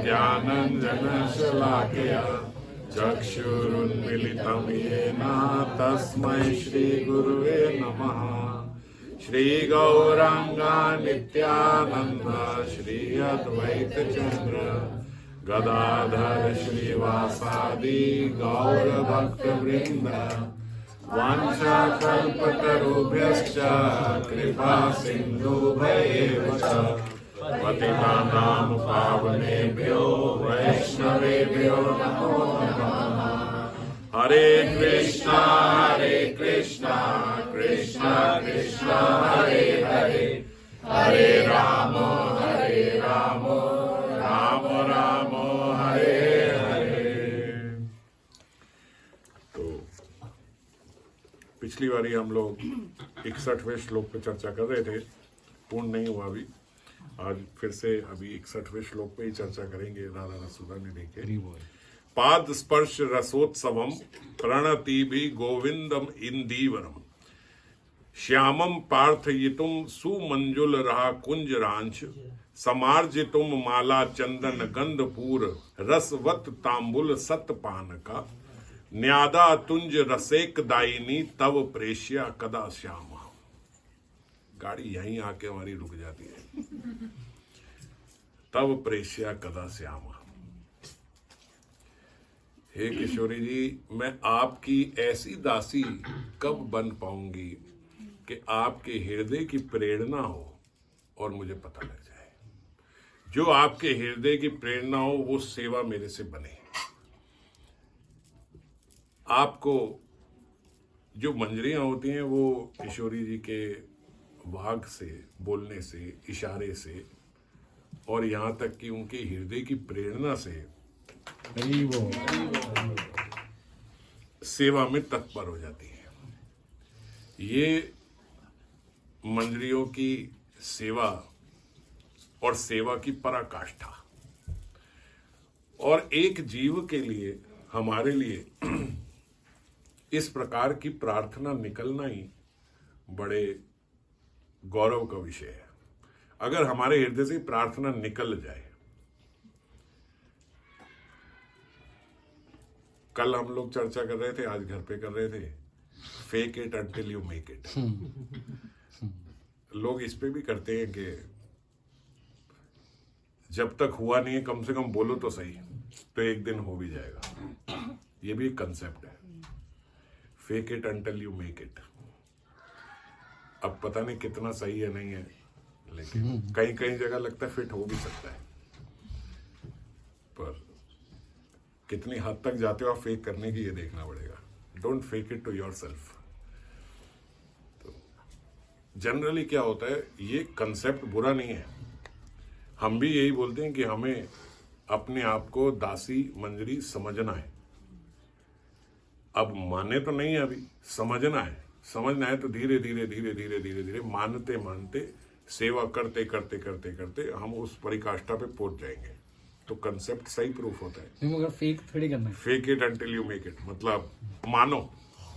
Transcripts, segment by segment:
ज्ञानञ्जनशलाकया चक्षुरुन्मिलितं येन तस्मै श्रीगुरुवे नमः। श्रीगौराङ्गा नित्यानन्द श्री अद्वैतचन्द्र गदाधर श्रीवासादि गौरभक्तवृन्द वाञ्छाकल्पतरुभ्यश्च कृपा सिन्धुभ्येव च पतितानां पावनेभ्यो वैष्णवेभ्यो नमो नमः। हरे कृष्णा कृष्णा कृष्णा हरे हरे, हरे राम राम राम हरे हरे। तो पिछली बारी हम लोग 61वें श्लोक पे चर्चा कर रहे थे, पूर्ण नहीं हुआ अभी। आज फिर से अभी 61वें श्लोक पे ही चर्चा करेंगे। राधा रसूदा ने लिखे, पाद स्पर्श रसोत्सवम प्रणति भी गोविंदम इंदीवरम श्यामम पार्थयितुम सुमंजुल रहा कुंज रांच समार्जितुम माला चंदन गंधपूर रसवत तांबुल सतपान का न्यादा तुंज रसेक दायिनी तव प्रेष्या कदा श्यामा। गाड़ी यहीं आके हमारी रुक जाती है। तव प्रेष्या कदा श्यामा। हे किशोरी जी, मैं आपकी ऐसी दासी कब बन पाऊंगी कि आपके हृदय की प्रेरणा हो और मुझे पता लग जाए। जो आपके हृदय की प्रेरणा हो वो सेवा मेरे से बने। आपको जो मंजरियां होती हैं वो किशोरी जी के वाग से, बोलने से, इशारे से और यहाँ तक कि उनके हृदय की प्रेरणा से सेवा में तत्पर हो जाती है। ये मंजरियों की सेवा और सेवा की पराकाष्ठा। और एक जीव के लिए, हमारे लिए इस प्रकार की प्रार्थना निकलना ही बड़े गौरव का विषय है। अगर हमारे हृदय से प्रार्थना निकल जाए। कल हम लोग चर्चा कर रहे थे, आज घर पे कर रहे थे, fake it until you make it. लोग इस पे भी करते हैं कि जब तक हुआ नहीं है कम से कम बोलो तो सही, तो एक दिन हो भी जाएगा। ये भी एक कंसेप्ट है, fake it until you make it. अब पता नहीं कितना सही है नहीं है, लेकिन कहीं कहीं जगह लगता है फिट हो भी सकता है, पर कितनी हद तक जाते हो आप फेक करने की, ये देखना पड़ेगा। Don't fake it to yourself. तो जनरली क्या होता है, ये कंसेप्ट बुरा नहीं है। हम भी यही बोलते हैं कि हमें अपने आप को दासी मंजरी समझना है। अब माने तो नहीं है, अभी समझना है। समझना है तो धीरे धीरे धीरे धीरे धीरे धीरे मानते मानते सेवा करते करते करते करते हम उस परिकाष्ठा पे पहुंच जाएंगे। तो कंसेप्ट सही प्रूफ होता है। मगर फेक थोड़ी करना है। Fake it until you make it मतलब मानो,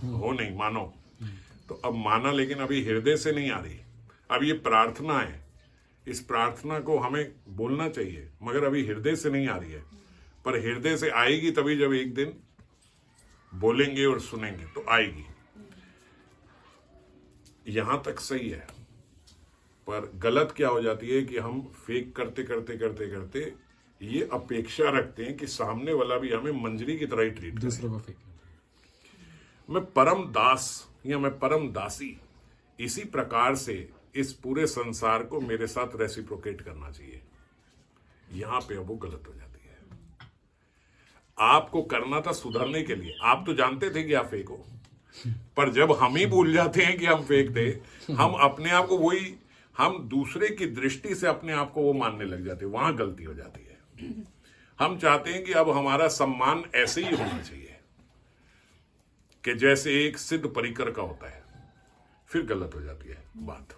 हो नहीं मानो। तो अब माना, लेकिन अभी हृदय से नहीं आ रही। अब ये प्रार्थना है, इस प्रार्थना को हमें बोलना चाहिए, मगर अभी हृदय से नहीं आ रही है। पर हृदय से आएगी तभी जब एक दिन बोलेंगे और सुनेंगे तो आएगी। यहां तक सही है, पर गलत क्या हो जाती है कि हम फेक करते करते करते करते ये अपेक्षा रखते हैं कि सामने वाला भी हमें मंजरी की तरह ही ट्रीट करे। दूसरों को फेक। मैं परम दास या मैं परम दासी, इसी प्रकार से इस पूरे संसार को मेरे साथ रेसिप्रोकेट करना चाहिए। यहां पे अब वो गलत हो जाती है। आपको करना था सुधरने के लिए। आप तो जानते थे कि आप फेक हो, पर जब हम ही भूल जाते हैं कि हम फेक थे, हम अपने आप को वही, हम दूसरे की दृष्टि से अपने आप को वो मानने लग जाते हैं। वहां गलती हो जाती है। हम चाहते हैं कि अब हमारा सम्मान ऐसे ही होना चाहिए कि जैसे एक सिद्ध परिकर का होता है, फिर गलत हो जाती है बात।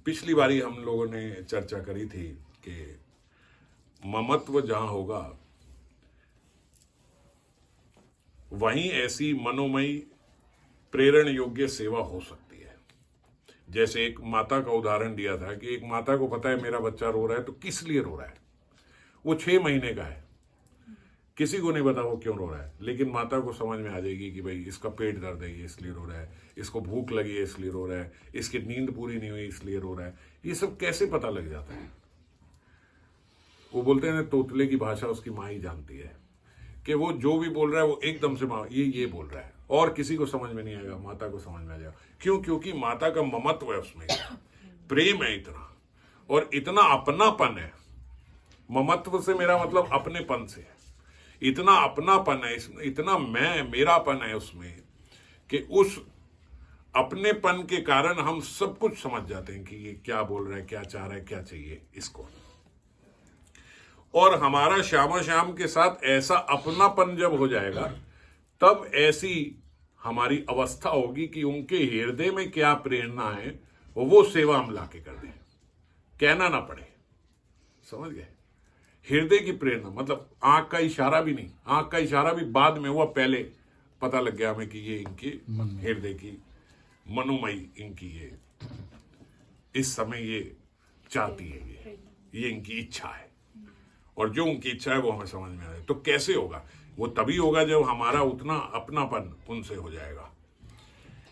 पिछली बारी हम लोगों ने चर्चा करी थी कि ममत्व जहां होगा वहीं ऐसी मनोमयी प्रेरण योग्य सेवा हो सकती है। जैसे एक माता का उदाहरण दिया था कि एक माता को पता है मेरा बच्चा रो रहा है, तो किस लिए रो रहा है, वो 6 महीने का है, किसी को नहीं पता वो क्यों रो रहा है, लेकिन माता को समझ में आ जाएगी कि भाई इसका पेट दर्द है ये इसलिए रो रहा है, इसको भूख लगी है इसलिए रो रहा है, इसकी नींद पूरी नहीं हुई इसलिए रो रहा है। ये सब कैसे पता लग जाता है? वो बोलते हैं तोतले की भाषा उसकी माँ ही जानती है, कि वो जो भी बोल रहा है वो एकदम से माँ ये बोल रहा है, और किसी को समझ में नहीं आएगा, माता को समझ में आ जाएगा। क्यों? क्योंकि माता का ममत्व है उसमें, प्रेम है इतना, और इतना अपनापन है। ममत्व से मेरा मतलब अपनेपन से है, इतना अपनापन है इसमें, इतना मेरापन है उसमें, कि उस अपनेपन के कारण हम सब कुछ समझ जाते हैं कि ये क्या बोल रहा है, क्या चाह रहा है, क्या चाहिए इसको। और हमारा श्यामा श्याम के साथ ऐसा अपनापन जब हो जाएगा, तब ऐसी हमारी अवस्था होगी कि उनके हृदय में क्या प्रेरणा है वो सेवा हम लाके कर दें, कहना ना पड़े। समझ गए? हृदय की प्रेरणा मतलब आंख का इशारा भी नहीं, आंख का इशारा भी बाद में हुआ, पहले पता लग गया हमें कि ये इनकी हृदय की मनोमयी इनकी ये इस समय ये चाहती है, ये इनकी इच्छा है, और जो उनकी इच्छा है वो हमें समझ में आए। तो कैसे होगा? वो तभी होगा जब हमारा उतना अपनापन उनसे हो जाएगा।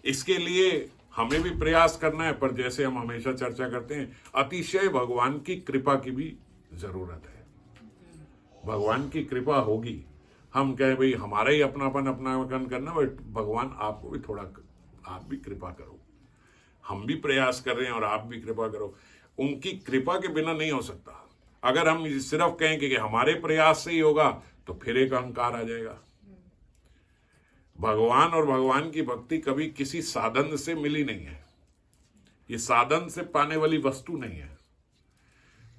इसके लिए हमें भी प्रयास करना है, पर जैसे हम हमेशा चर्चा करते हैं, अतिशय भगवान की कृपा की भी जरूरत है। भगवान की कृपा होगी, हम कहे भाई हमारा ही अपनापन करना, बट भगवान आपको भी थोड़ा, आप भी कृपा करो। हम भी प्रयास कर रहे हैं और आप भी कृपा करो। उनकी कृपा के बिना नहीं हो सकता। अगर हम सिर्फ कहें कि हमारे प्रयास से ही होगा, तो फिर एक अहंकार आ जाएगा। भगवान और भगवान की भक्ति कभी किसी साधन से मिली नहीं है, ये साधन से पाने वाली वस्तु नहीं है।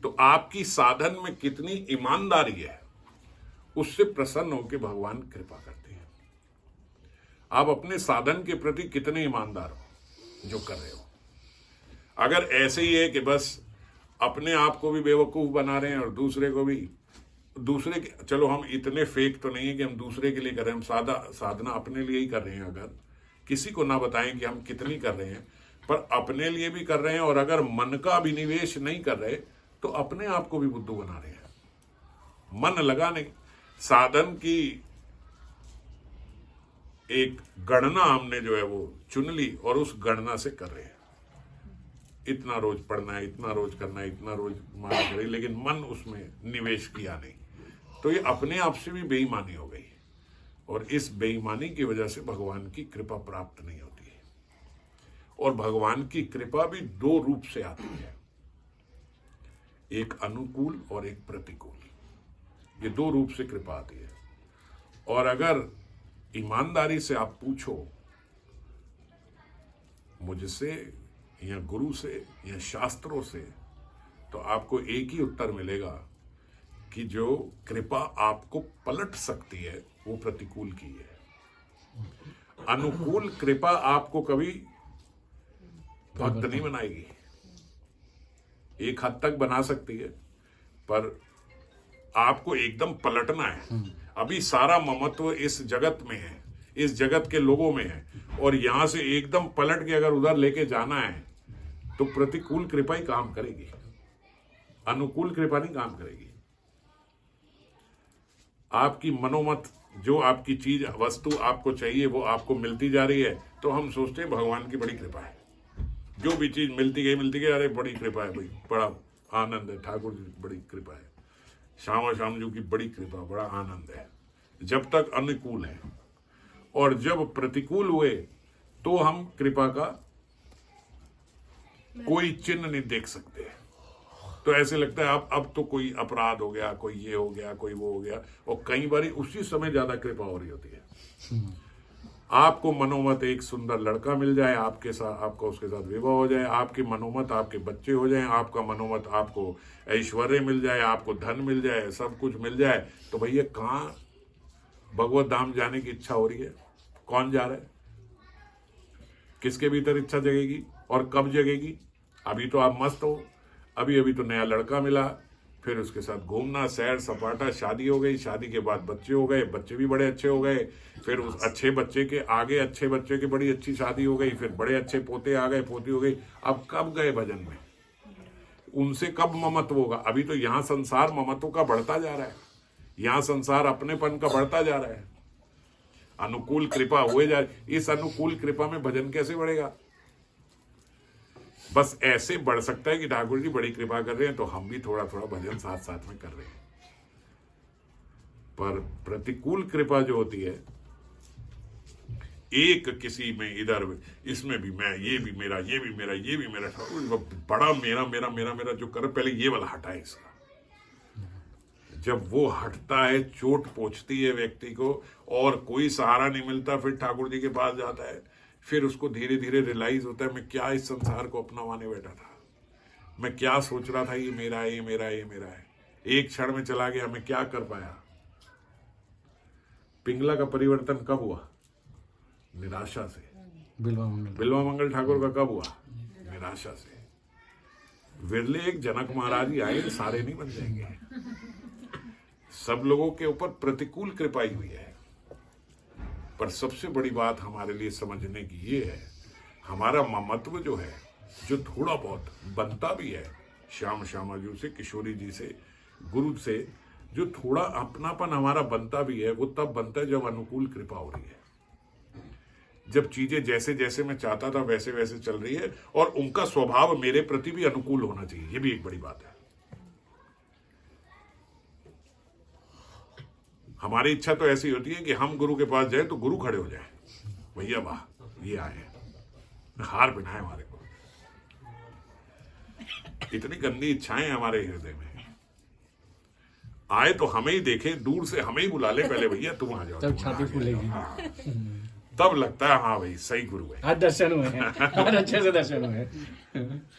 तो आपकी साधन में कितनी ईमानदारी है, उससे प्रसन्न होकर भगवान कृपा करते हैं। आप अपने साधन के प्रति कितने ईमानदार हो जो कर रहे हो। अगर ऐसे ही है कि बस अपने आप को भी बेवकूफ बना रहे हैं और दूसरे को भी, दूसरे के, चलो हम इतने फेक तो नहीं है कि हम दूसरे के लिए कर रहे हैं, हम साधना अपने लिए ही कर रहे हैं। अगर किसी को ना बताएं कि हम कितनी कर रहे हैं, पर अपने लिए भी कर रहे हैं, और अगर मन का अभिनिवेश नहीं कर रहे तो अपने आप को भी बुद्धू बना रहे हैं। मन लगा नहीं, साधन की एक गणना हमने जो है वो चुन ली और उस गणना से कर रहे हैं। इतना रोज पढ़ना है, इतना रोज करना है, इतना रोज माला करें, लेकिन मन उसमें निवेश किया नहीं, तो ये अपने आप से भी बेईमानी हो गई। और इस बेईमानी की वजह से भगवान की कृपा प्राप्त नहीं होती है। और भगवान की कृपा भी 2 रूप से आती है, एक अनुकूल और एक प्रतिकूल। ये 2 रूप से कृपा आती है। और अगर ईमानदारी से आप पूछो मुझसे या गुरु से या शास्त्रों से, तो आपको एक ही उत्तर मिलेगा कि जो कृपा आपको पलट सकती है वो प्रतिकूल की है। अनुकूल कृपा आपको कभी भक्त नहीं बनाएगी, एक हद तक बना सकती है, पर आपको एकदम पलटना है। अभी सारा ममत्व इस जगत में है, इस जगत के लोगों में है, और यहां से एकदम पलट के अगर उधर लेके जाना है तो प्रतिकूल कृपा ही काम करेगी, अनुकूल कृपा नहीं काम करेगी। आपकी मनोमत, जो आपकी चीज वस्तु आपको चाहिए वो आपको मिलती जा रही है, तो हम सोचते हैं भगवान की बड़ी कृपा है। जो भी चीज मिलती गई, अरे बड़ी कृपा है भाई, बड़ा आनंद है, ठाकुर जी बड़ी कृपा है, श्यामा श्याम जी की बड़ी कृपा, बड़ा आनंद है, जब तक अनुकूल है। और जब प्रतिकूल हुए तो हम कृपा का कोई चिन्ह नहीं देख सकते। तो ऐसे लगता है अब तो कोई अपराध हो गया, कोई ये हो गया, कोई वो हो गया। और कई बार उसी समय ज्यादा कृपा हो रही होती है। आपको मनोमत एक सुंदर लड़का मिल जाए, आपके साथ, आपका उसके साथ विवाह हो जाए, आपकी मनोमत आपके बच्चे हो जाए, आपका मनोमत आपको ऐश्वर्य मिल जाए, आपको धन मिल जाए, सब कुछ मिल जाए, तो भैया कहाँ भगवत धाम जाने की इच्छा हो रही है? कौन जा रहा है? किसके भीतर इच्छा जगेगी और कब जगेगी? अभी तो आप मस्त हो, अभी तो नया लड़का मिला, फिर उसके साथ घूमना, सैर सपाटा, शादी हो गई, शादी के बाद बच्चे हो गए, बच्चे भी बड़े अच्छे हो गए, फिर उस अच्छे बच्चे के आगे अच्छे बच्चे की बड़ी अच्छी शादी हो गई, फिर बड़े अच्छे पोते आ गए, पोती हो गई। अब कब गए भजन में? उनसे कब ममत्व होगा? अभी तो यहाँ संसार ममत्व का बढ़ता जा रहा है, यहाँ संसार अपनेपन का बढ़ता जा रहा है, अनुकूल कृपा हुए जा रही। इस अनुकूल कृपा में भजन कैसे बढ़ेगा? बस ऐसे बढ़ सकता है कि ठाकुर जी बड़ी कृपा कर रहे हैं तो हम भी थोड़ा थोड़ा भजन साथ साथ में कर रहे हैं। पर प्रतिकूल कृपा जो होती है, एक किसी में इधर इसमें भी मैं, ये भी मेरा, ये भी मेरा, ये भी मेरा, बड़ा मेरा मेरा मेरा मेरा जो कर, पहले ये वाला हटाए इसका। जब वो हटता है चोट पहुंचती है व्यक्ति को और कोई सहारा नहीं मिलता, फिर ठाकुर जी के पास जाता है, फिर उसको धीरे धीरे रियलाइज होता है मैं क्या इस संसार को अपनावाने बैठा था, मैं क्या सोच रहा था ये मेरा है, ये मेरा है, ये मेरा है, एक क्षण में चला गया, मैं क्या कर पाया। पिंगला का परिवर्तन कब हुआ? निराशा से। बिल्वा मंगल ठाकुर का कब हुआ? निराशा से। विरले एक जनक महाराज ही आए, सारे नहीं बन जाएंगे। सब लोगों के ऊपर प्रतिकूल कृपा ही हुई है। पर सबसे बड़ी बात हमारे लिए समझने की ये है, हमारा ममत्व जो है, जो थोड़ा बहुत बनता भी है श्याम श्यामा जी से, किशोरी जी से, गुरु से, जो थोड़ा अपनापन हमारा बनता भी है, वो तब बनता है जब अनुकूल कृपा हो रही है, जब चीजें जैसे जैसे मैं चाहता था वैसे वैसे चल रही है, और उनका स्वभाव मेरे प्रति भी अनुकूल होना चाहिए। ये भी एक बड़ी बात है। हमारी इच्छा तो ऐसी होती है कि हम गुरु के पास जाए तो गुरु खड़े हो जाए, भैया वाह ये आए, हार पहनाए हमारे को। इतनी गंदी इच्छाएं हमारे हृदय में। आए तो हमें ही देखे, दूर से हमें ही बुला ले, पहले भैया तुम आ जाओ, तब छाती फूलेगी। हाँ, तब लगता है हाँ भाई सही गुरु है, आज दर्शन हुए हैं, आज अच्छे से दर्शन हुए हैं।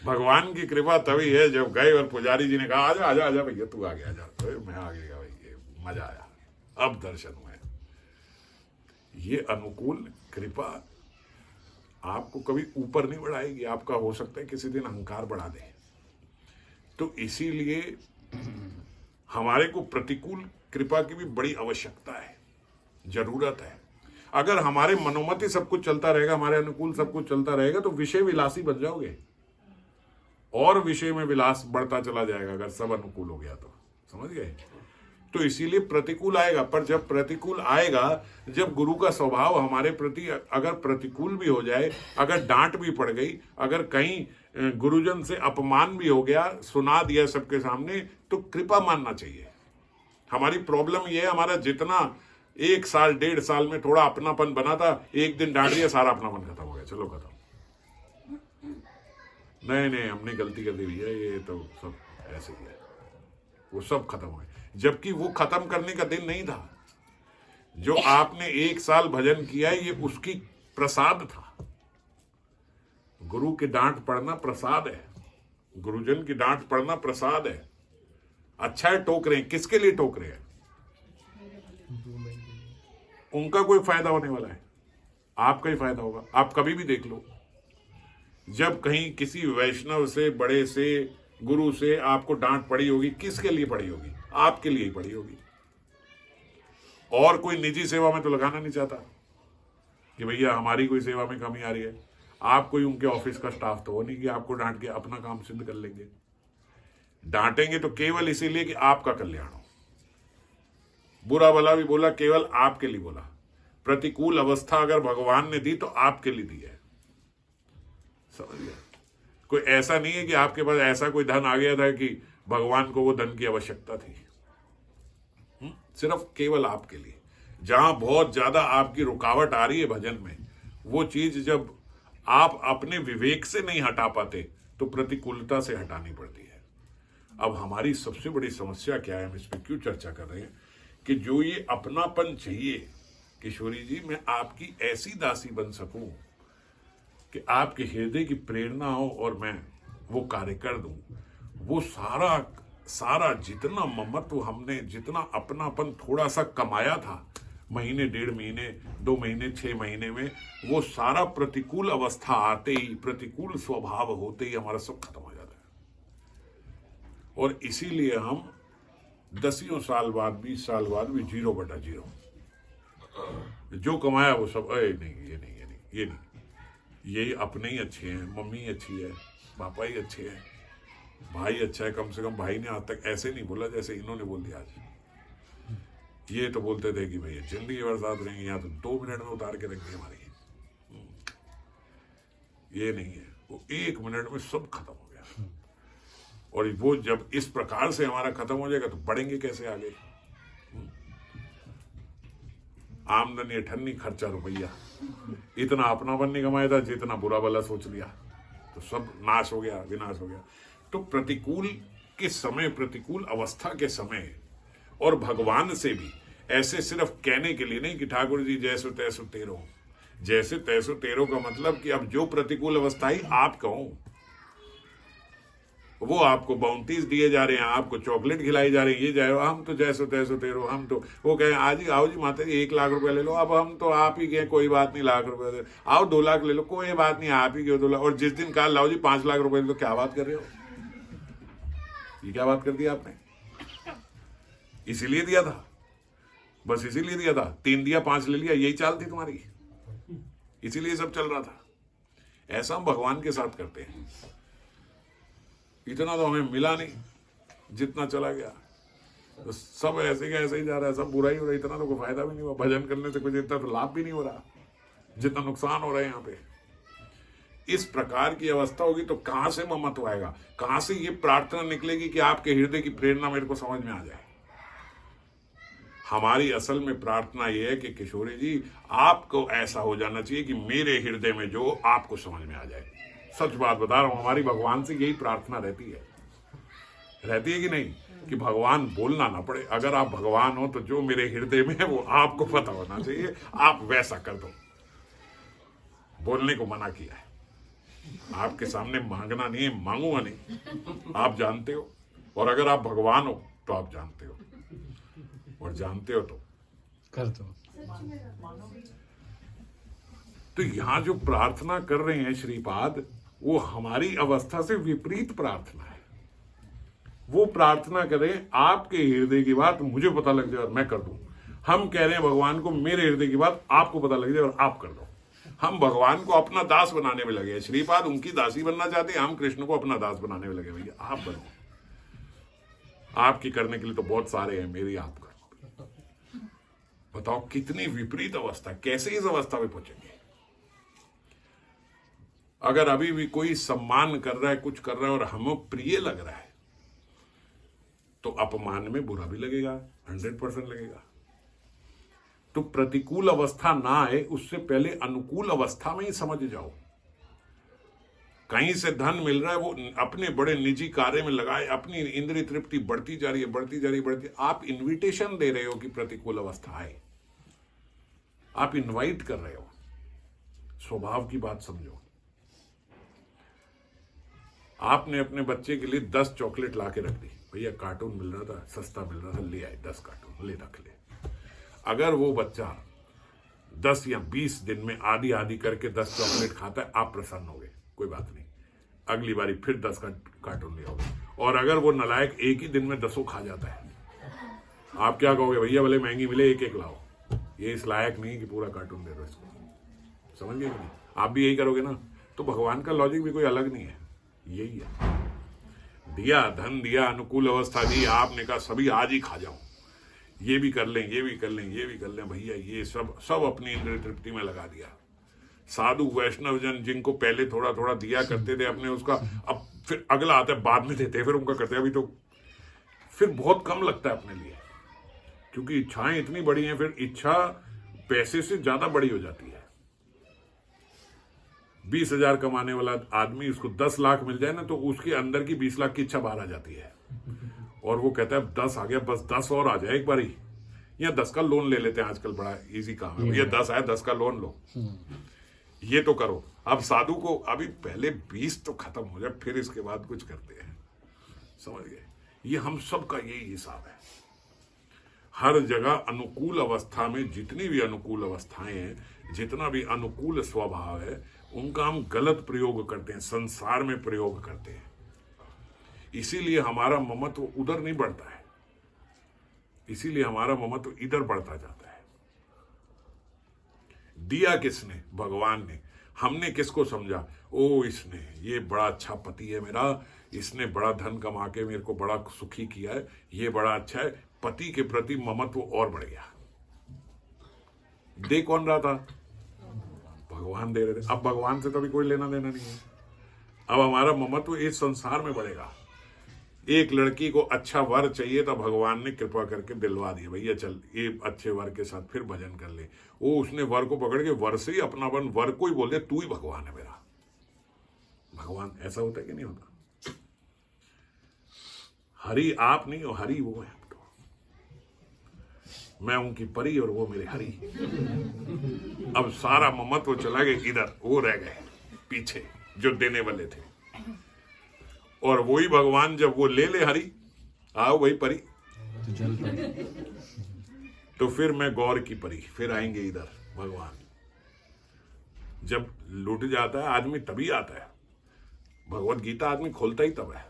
भगवान की कृपा तभी है जब गए और पुजारी जी ने कहा आजा आजा आजा भैया तू आ गया, आजा, तो मैं आ गया भाई, मजा आया, अब दर्शन हुए। ये अनुकूल कृपा आपको कभी ऊपर नहीं बढ़ाएगी, आपका हो सकता है किसी दिन अहंकार बढ़ा दे। तो इसीलिए हमारे को प्रतिकूल कृपा की भी बड़ी आवश्यकता है, जरूरत है। अगर हमारे मनोमति सब कुछ चलता रहेगा, हमारे अनुकूल सब कुछ चलता रहेगा, तो विषय विलासी बन जाओगे और विषय में विलास बढ़ता चला जाएगा। अगर सब अनुकूल हो गया तो, समझ गए? तो इसीलिए प्रतिकूल आएगा। पर जब प्रतिकूल आएगा, जब गुरु का स्वभाव हमारे प्रति अगर प्रतिकूल भी हो जाए, अगर डांट भी पड़ गई, अगर कहीं गुरुजन से अपमान भी हो गया, सुना दिया सबके सामने, तो कृपा मानना चाहिए। हमारी प्रॉब्लम यह है, हमारा जितना 1 साल 1.5 साल में थोड़ा अपनापन बना था, एक दिन डांट दिया, सारा अपनापन खत्म हो गया, चलो खत्म। नहीं हमने गलती कर दी भैया, ये तो सब ऐसे ही है, वो सब खत्म हो गया। जबकि वो खत्म करने का दिन नहीं था। जो आपने 1 साल भजन किया, ये उसकी प्रसाद था। गुरु की डांट पड़ना प्रसाद है, गुरुजन की डांट पड़ना प्रसाद है। अच्छा है टोक रहे हैं, किसके लिए टोक रहे हैं? उनका कोई फायदा होने वाला है, आपका ही फायदा होगा। आप कभी भी देख लो, जब कहीं किसी वैष्णव से, बड़े से, गुरु से आपको डांट पड़ी होगी, किसके लिए पड़ी होगी? आपके लिए ही पड़ी होगी। और कोई निजी सेवा में तो लगाना नहीं चाहता कि भैया हमारी कोई सेवा में कमी आ रही है। आप कोई उनके ऑफिस का स्टाफ तो हो नहीं कि आपको डांट के अपना काम सिद्ध कर लेंगे। डांटेंगे तो केवल इसीलिए कि आपका कल्याण हो। बुरा भला भी बोला, केवल आपके लिए बोला। प्रतिकूल अवस्था अगर भगवान ने दी तो आपके लिए दी है, समझ गया? कोई ऐसा नहीं है कि आपके पास ऐसा कोई धन आ गया था कि भगवान को वो धन की आवश्यकता थी। सिर्फ केवल आपके लिए। जहां बहुत ज्यादा आपकी रुकावट आ रही है भजन में, वो चीज जब आप अपने विवेक से नहीं हटा पाते तो प्रतिकूलता से हटानी पड़ती है। अब हमारी सबसे बड़ी समस्या क्या है, हम इस पर क्यों चर्चा कर रहे हैं, कि जो ये अपनापन चाहिए, किशोरी जी, मैं आपकी ऐसी दासी बन सकूं कि आपके हृदय की प्रेरणा हो और मैं वो कार्य कर दूं। वो सारा जितना ममत्व हमने, जितना अपनापन थोड़ा सा कमाया था, महीने, 1.5 महीने, 2 महीने, 6 महीने में, वो सारा प्रतिकूल अवस्था आते ही, प्रतिकूल स्वभाव होते ही हमारा सब खत्म हो जाता है। और इसीलिए हम 10 साल बाद 20 साल बाद भी 0/0। जो कमाया वो सब, अरे नहीं ये नहीं ये नहीं ये नहीं, ये अपने ही अच्छे हैं, मम्मी अच्छी है, पापा ही अच्छे हैं, भाई अच्छा है। कम से कम भाई ने आज तक ऐसे नहीं बोला जैसे इन्होंने बोल दिया आज। ये तो बोलते थे कि भैया जिंदगी भर साथ रहेंगे, यहाँ तो 2 मिनट में उतार के रख दी हमारी। ये नहीं है, वो 1 मिनट में सब खत्म हो गया। और वो जब इस प्रकार से हमारा खत्म हो जाएगा तो बढ़ेंगे कैसे आगे? आमदनी अठन्नी, खर्चा रुपया। इतना अपनापन नहीं कमाया था जितना बुरा भला सोच लिया, तो सब नाश हो गया, विनाश हो गया। तो प्रतिकूल के समय, प्रतिकूल अवस्था के समय, और भगवान से भी ऐसे सिर्फ कहने के लिए नहीं कि ठाकुर जी जैसो तैसो तेरो, जैसे तैसो तेरो का मतलब कि अब जो प्रतिकूल अवस्था ही आप कहो, वो आपको बाउंटीज दिए जा रहे हैं, आपको चॉकलेट खिलाई जा रही है, ये जाए हम तो जैसो तैसो तेरो, हम तो वो कहें आज ही आओ जी माता जी 1 लाख रुपए ले लो, अब हम तो आप ही गए, कोई बात नहीं, लाख रुपए दे, आओ 2 लाख ले लो, कोई बात नहीं, आप ही गए 2 लाख। और जिस दिन कहा लाओ जी 5 लाख रुपए ले लो, क्या बात कर रहे हो? ये क्या बात कर दी आपने? इसीलिए दिया था, बस इसीलिए दिया था, 3 दिया 5 ले लिया, यही चाल थी तुम्हारी, इसीलिए सब चल रहा था। ऐसा हम भगवान के साथ करते हैं। इतना तो हमें मिला नहीं जितना चला गया, तो सब ऐसे का ऐसे ही जा रहा है, सब बुरा ही हो रहा है। इतना तो कोई फायदा भी नहीं हुआ, भजन करने से कुछ इतना तो लाभ भी नहीं हो रहा जितना नुकसान हो रहा है यहाँ पे। इस प्रकार की अवस्था होगी तो कहां से ममत्व आएगा, कहां से ये प्रार्थना निकलेगी कि आपके हृदय की प्रेरणा मेरे को समझ में आ जाए। हमारी असल में प्रार्थना यह है कि किशोरी जी आपको ऐसा हो जाना चाहिए कि मेरे हृदय में जो आपको समझ में आ जाए। सच बात बता रहा हूं, हमारी भगवान से यही प्रार्थना रहती है कि नहीं, कि भगवान बोलना ना पड़े। अगर आप भगवान हो तो जो मेरे हृदय में है वो आपको पता होना चाहिए, आप वैसा कर दो। बोलने को मना किया है, आपके सामने मांगना नहीं है, मांगूंगा नहीं, आप जानते हो। और अगर आप भगवान हो तो आप जानते हो, और जानते हो तो कर दो। तो यहां जो प्रार्थना कर रहे हैं श्रीपाद, वो हमारी अवस्था से विपरीत प्रार्थना है। वो प्रार्थना करें आपके हृदय की बात मुझे पता लग जाए और मैं कर दूं। हम कह रहे हैं भगवान को मेरे हृदय की बात आपको पता लग जाए और आप कर दो। हम भगवान को अपना दास बनाने में लगे हैं। श्रीपाद उनकी दासी बनना चाहते हैं, हम कृष्ण को अपना दास बनाने में लगे। भैया आप बनो, आपकी करने के लिए तो बहुत सारे हैं, मेरी आप करो। बताओ कितनी विपरीत अवस्था, कैसे इस अवस्था में पहुंचेंगे? अगर अभी भी कोई सम्मान कर रहा है, कुछ कर रहा है और हमें प्रिय लग रहा है, तो अपमान में बुरा भी लगेगा, 100% लगेगा। तो प्रतिकूल अवस्था ना आए उससे पहले अनुकूल अवस्था में ही समझ जाओ। कहीं से धन मिल रहा है, वो अपने बड़े निजी कार्य में लगाए, अपनी इंद्रिय तृप्ति बढ़ती जा रही है, बढ़ती जा रही है, बढ़ती। आप इनविटेशन दे रहे हो कि प्रतिकूल अवस्था आए, आप इनवाइट कर रहे हो। स्वभाव की बात समझो। आपने अपने बच्चे के लिए 10 चॉकलेट ला के रख दी, भैया कार्टून मिल रहा था, सस्ता मिल रहा था, ले आए 10 कार्टून, ले रख ले। अगर वो बच्चा 10 या 20 दिन में आधी आधी करके 10 चॉकलेट खाता है, आप प्रसन्न हो गए, कोई बात नहीं, अगली बारी फिर 10 कार्टून ले आओगे। और अगर वो नालायक एक ही दिन में 10 खा जाता है, आप क्या कहोगे? भैया भले महंगी मिले, एक एक लाओ, ये इस लायक नहीं कि पूरा कार्टून दे दो इसको। समझ गए नहीं? आप भी यही करोगे ना। तो भगवान का लॉजिक भी कोई अलग नहीं है, यही है। दिया, धन दिया, अनुकूल अवस्था दी, आपने कहा सभी आज ही खा जाओ, ये भी कर लें, ये भी कर लें, ये भी कर लें। भैया ये सब अपनी इंद्रिय तृप्ति में लगा दिया। साधु वैष्णव जन जिनको पहले थोड़ा थोड़ा दिया करते थे अपने, उसका अब फिर अगला आता है, बाद में देते, फिर उनका करते। अभी तो फिर बहुत कम लगता है अपने लिए, क्योंकि इच्छाएं इतनी बड़ी हैं। फिर इच्छा पैसे से ज्यादा बड़ी हो जाती है। 20,000 कमाने वाला आदमी, उसको 10 लाख मिल जाए ना, तो उसके अंदर की 20 लाख की इच्छा बाहर आ जाती है, और वो कहता है 10 आ गया, बस 10 और आ जाए एक बार ही, या 10 का लोन ले लेते हैं आजकल, बड़ा इजी काम है। ये 10 आया, 10 का लोन लो, ये तो करो। अब साधु को अभी पहले 20 तो खत्म हो जाए, फिर इसके बाद कुछ करते हैं। समझ गए? ये हम सबका यही हिसाब है। हर जगह अनुकूल अवस्था में, जितनी भी अनुकूल अवस्थाएं हैं, जितना भी अनुकूल स्वभाव है, उनका हम गलत प्रयोग करते हैं, संसार में प्रयोग करते हैं। इसीलिए हमारा ममत्व उधर नहीं बढ़ता है। इसीलिए हमारा ममत्व इधर बढ़ता जाता है। दिया किसने? भगवान ने। हमने किसको समझा? ओ इसने, ये बड़ा अच्छा पति है मेरा, इसने बड़ा धन कमा के मेरे को बड़ा सुखी किया है, ये बड़ा अच्छा है। पति के प्रति ममत्व और बढ़ गया। दे कौन रहा था? भगवान दे रहे थे। अब भगवान से तो अभी कोई लेना देना नहीं है। अब हमारा ममत्व इस संसार में बढ़ेगा। एक लड़की को अच्छा वर चाहिए तो भगवान ने कृपा करके दिलवा दिया, भैया चल ये अच्छे वर के साथ फिर भजन कर ले। वो उसने वर को पकड़ के वर से ही अपनापन, वर को ही बोल दे तू ही भगवान है मेरा। भगवान ऐसा होता है कि नहीं होता? हरि आप नहीं हो, हरि वो है। तो मैं उनकी परी और वो मेरे हरि। अब सारा ममत्व चला गया इधर, वो रह गए पीछे जो देने वाले थे। और वही भगवान जब वो ले ले हरि, आओ वही परी, तो फिर मैं गौर की परी, फिर आएंगे इधर भगवान। जब लुट जाता है आदमी तभी आता है। भगवत गीता आदमी खोलता ही तब है।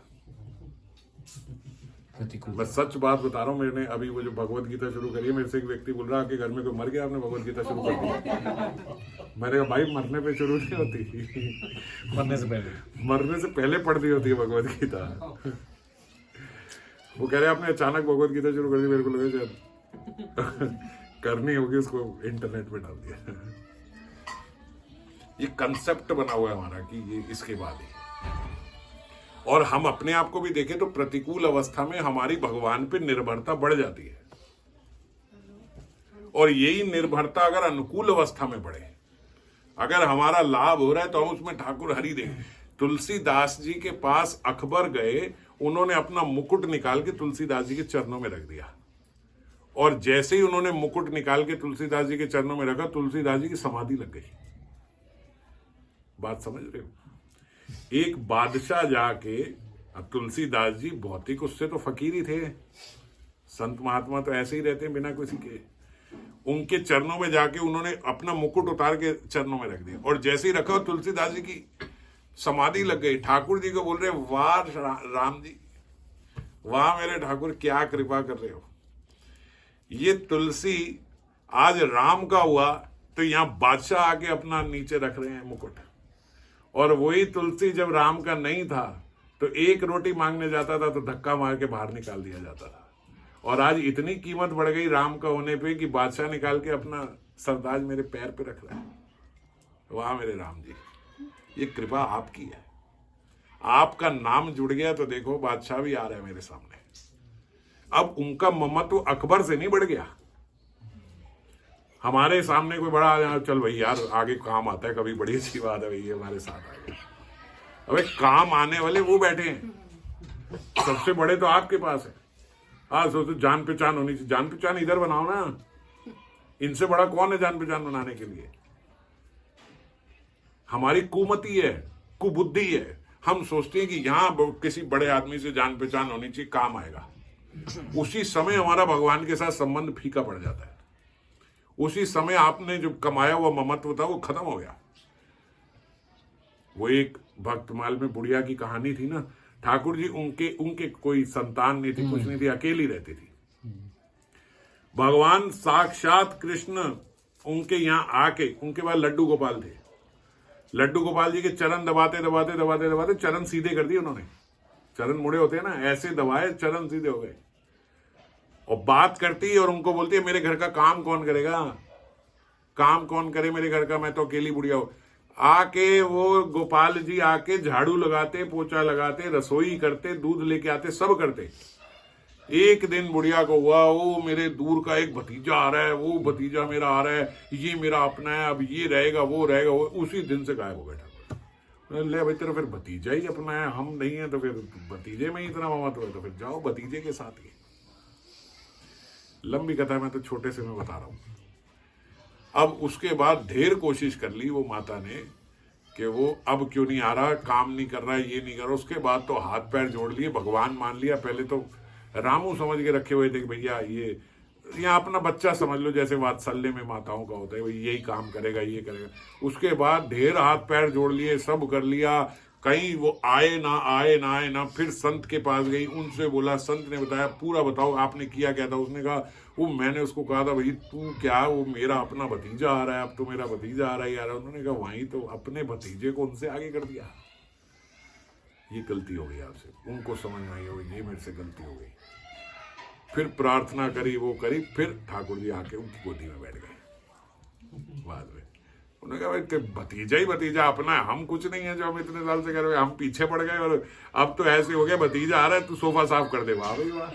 मैं सच बात बता रहा हूँ। मैंने अभी वो जो भगवत गीता शुरू करी है, मेरे से एक व्यक्ति बोल रहा कि घर में कोई मर गया, आपने भगवत गीता शुरू कर दी। मैंने कहा भाई मरने पे शुरू नहीं होती, मरने से पहले पढ़ दी होती है भगवत गीता। वो कह रहे आपने अचानक भगवत गीता शुरू कर दी, मेरे को लगा शायद करनी होगी, उसको इंटरनेट पे डाल दिया। ये कंसेप्ट बना हुआ है हमारा कि ये इसके बाद ही। और हम अपने आप को भी देखें तो प्रतिकूल अवस्था में हमारी भगवान पे निर्भरता बढ़ जाती है, और यही निर्भरता अगर अनुकूल अवस्था में बढ़े, अगर हमारा लाभ हो रहा है तो हम उसमें ठाकुर हरि दें। तुलसीदास जी के पास अकबर गए, उन्होंने अपना मुकुट निकाल के तुलसीदास जी के चरणों में रख दिया, और जैसे ही उन्होंने मुकुट निकाल के तुलसीदास जी के चरणों में रखा, तुलसीदास जी की समाधि लग गई। बात समझ रहे हो? एक बादशाह जाके, अब तुलसीदास जी भौतिक उससे तो फकीर ही थे, संत महात्मा तो ऐसे ही रहते हैं बिना किसी के। उनके चरणों में जाके उन्होंने अपना मुकुट उतार के चरणों में रख दिया, और जैसे ही रखा तुलसीदास जी की समाधि लग गई। ठाकुर जी को बोल रहे वाह राम जी, वाह मेरे ठाकुर, क्या कृपा कर रहे हो। ये तुलसी आज राम का हुआ तो यहां बादशाह आके अपना नीचे रख रहे हैं मुकुट, और वही तुलसी जब राम का नहीं था तो एक रोटी मांगने जाता था तो धक्का मार के बाहर निकाल दिया जाता था। और आज इतनी कीमत बढ़ गई राम का होने पे कि बादशाह निकाल के अपना सरताज मेरे पैर पे रख रहा है। वाह मेरे राम जी, ये कृपा आपकी है। आपका नाम जुड़ गया तो देखो बादशाह भी आ रहा है मेरे सामने। अब उनका ममत्व अकबर से नहीं बढ़ गया। हमारे सामने कोई बड़ा आ जाए, चल भाई यार आगे काम आता है, कभी बड़ी अच्छी बात है भाई ये हमारे साथ आ गया। अबे काम आने वाले वो बैठे हैं, सबसे बड़े तो आपके पास है। हाँ सोचो जान पहचान होनी चाहिए, जान पहचान इधर बनाओ ना। इनसे बड़ा कौन है जान पहचान बनाने के लिए? हमारी कुमति है, कुबुद्धि है। हम सोचते हैं कि यहाँ किसी बड़े आदमी से जान पहचान होनी चाहिए, काम आएगा। उसी समय हमारा भगवान के साथ संबंध फीका पड़ जाता है। उसी समय आपने जो कमाया हुआ ममत्व था वो खत्म हो गया। वो एक भक्तमाल में बुढ़िया की कहानी थी ना, ठाकुर जी उनके कोई संतान नहीं थी, कुछ नहीं थी, अकेली रहती थी। भगवान साक्षात कृष्ण उनके यहाँ आके, उनके बाद लड्डू गोपाल थे, लड्डू गोपाल जी के चरण दबाते दबाते दबाते दबाते चरण सीधे कर दिए उन्होंने। चरण मुड़े होते हैं ना, ऐसे दबाए चरण सीधे हो गए। और बात करती है और उनको बोलती है मेरे घर का काम कौन करेगा, काम कौन करे मेरे घर का, मैं तो अकेली बुढ़िया हूं। आके वो गोपाल जी आके झाड़ू लगाते, पोछा लगाते, रसोई करते, दूध लेके आते, सब करते। एक दिन बुढ़िया को हुआ वो मेरे दूर का एक भतीजा आ रहा है, वो भतीजा मेरा आ रहा है, ये मेरा अपना है, अब ये रहेगा वो रहेगा, वो उसी दिन से गायब हो गया। ले भाई तेरा फिर भतीजा ही अपना है, हम नहीं है तो फिर भतीजे में ही इतना ममत्व है तो फिर जाओ भतीजे के साथ ही। लंबी कथा मैं तो छोटे से मैं बता रहा हूं। अब उसके बाद ढेर कोशिश कर ली वो माता ने कि वो अब क्यों नहीं आ रहा, काम नहीं कर रहा, ये नहीं कर रहा। उसके बाद तो हाथ पैर जोड़ लिए, भगवान मान लिया। पहले तो रामू समझ के रखे हुए थे कि भैया ये या अपना बच्चा समझ लो, जैसे वात्सल्य में माताओं का होता है, भाई यही काम करेगा, ये करेगा। उसके बाद ढेर हाथ पैर जोड़ लिए, सब कर लिया, कहीं वो आए ना, फिर संत के पास गई, उनसे बोला, संत ने बताया पूरा बताओ आपने किया क्या था। उसने कहा वो मैंने उसको कहा था भाई तू क्या, वो मेरा अपना भतीजा आ रहा है, अब तो मेरा भतीजा आ रहा है यार। उन्होंने कहा वहीं तो अपने भतीजे को उनसे आगे कर दिया, ये गलती हो गई आपसे। उनको समझ में आई होगी ये मेरे से गलती हो गई। फिर प्रार्थना करी, वो करी, फिर ठाकुर जी आके उनकी गोदी में बैठ गए बाद में। उन्होंने कहा भाई भतीजा ही भतीजा अपना है, हम कुछ नहीं है जो हम इतने साल से कर रहे, हम पीछे पड़ गए और अब तो ऐसे हो गया भतीजा आ रहा है तू सोफा साफ कर दे। वाह भाई वाह।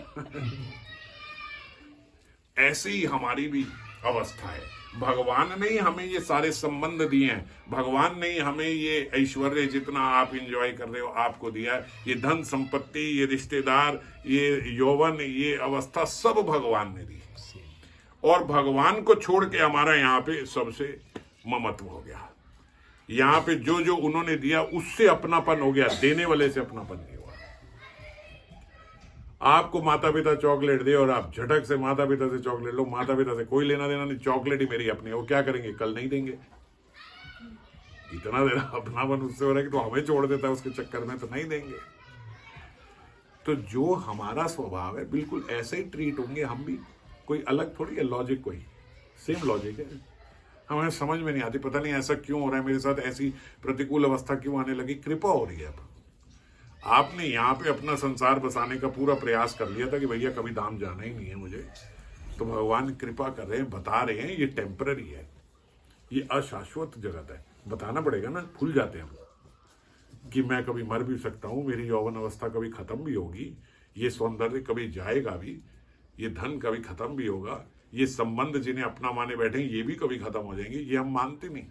ऐसी ही हमारी भी अवस्था है। भगवान ने ही हमें ये सारे संबंध दिए हैं, भगवान ने ही हमें ये ऐश्वर्य जितना आप इंजॉय कर रहे हो आपको दिया है, ये धन संपत्ति, ये रिश्तेदार, ये यौवन, ये अवस्था सब भगवान ने दी। और भगवान को छोड़ के हमारा यहाँ पे सबसे ममत्व हो गया। यहाँ पे जो जो उन्होंने दिया उससे अपनापन हो गया, देने वाले से अपनापन नहीं हुआ। आपको माता पिता चॉकलेट दे और आप झटक से माता पिता से चॉकलेट लो, माता पिता से कोई लेना देना नहीं, चॉकलेट ही मेरी अपनी है। वो क्या करेंगे, कल नहीं देंगे। इतना देना अपनापन उससे हो रहा है कि तो हमें छोड़ देता है उसके चक्कर में, तो नहीं देंगे। तो जो हमारा स्वभाव है बिल्कुल ऐसे ही ट्रीट होंगे हम भी, कोई अलग थोड़ी है। लॉजिक कोई सेम लॉजिक है, हमें समझ में नहीं आती, पता नहीं ऐसा क्यों हो रहा है मेरे साथ, ऐसी प्रतिकूल अवस्था क्यों आने लगी। कृपा हो रही है। अब आपने यहाँ पे अपना संसार बसाने का पूरा प्रयास कर लिया था कि भैया कभी धाम जाना ही नहीं है मुझे, तो भगवान कृपा कर रहे हैं, बता रहे हैं ये टेम्पररी है, ये अशाश्वत जगत है। बताना पड़ेगा ना, भूल जाते हैं हम कि मैं कभी मर भी सकता हूँ, मेरी यौवन अवस्था कभी खत्म भी होगी, ये सौंदर्य कभी जाएगा भी, ये धन कभी खत्म भी होगा, ये संबंध जिन्हें अपना माने बैठे ये भी कभी खत्म हो जाएंगे। ये हम मानते नहीं।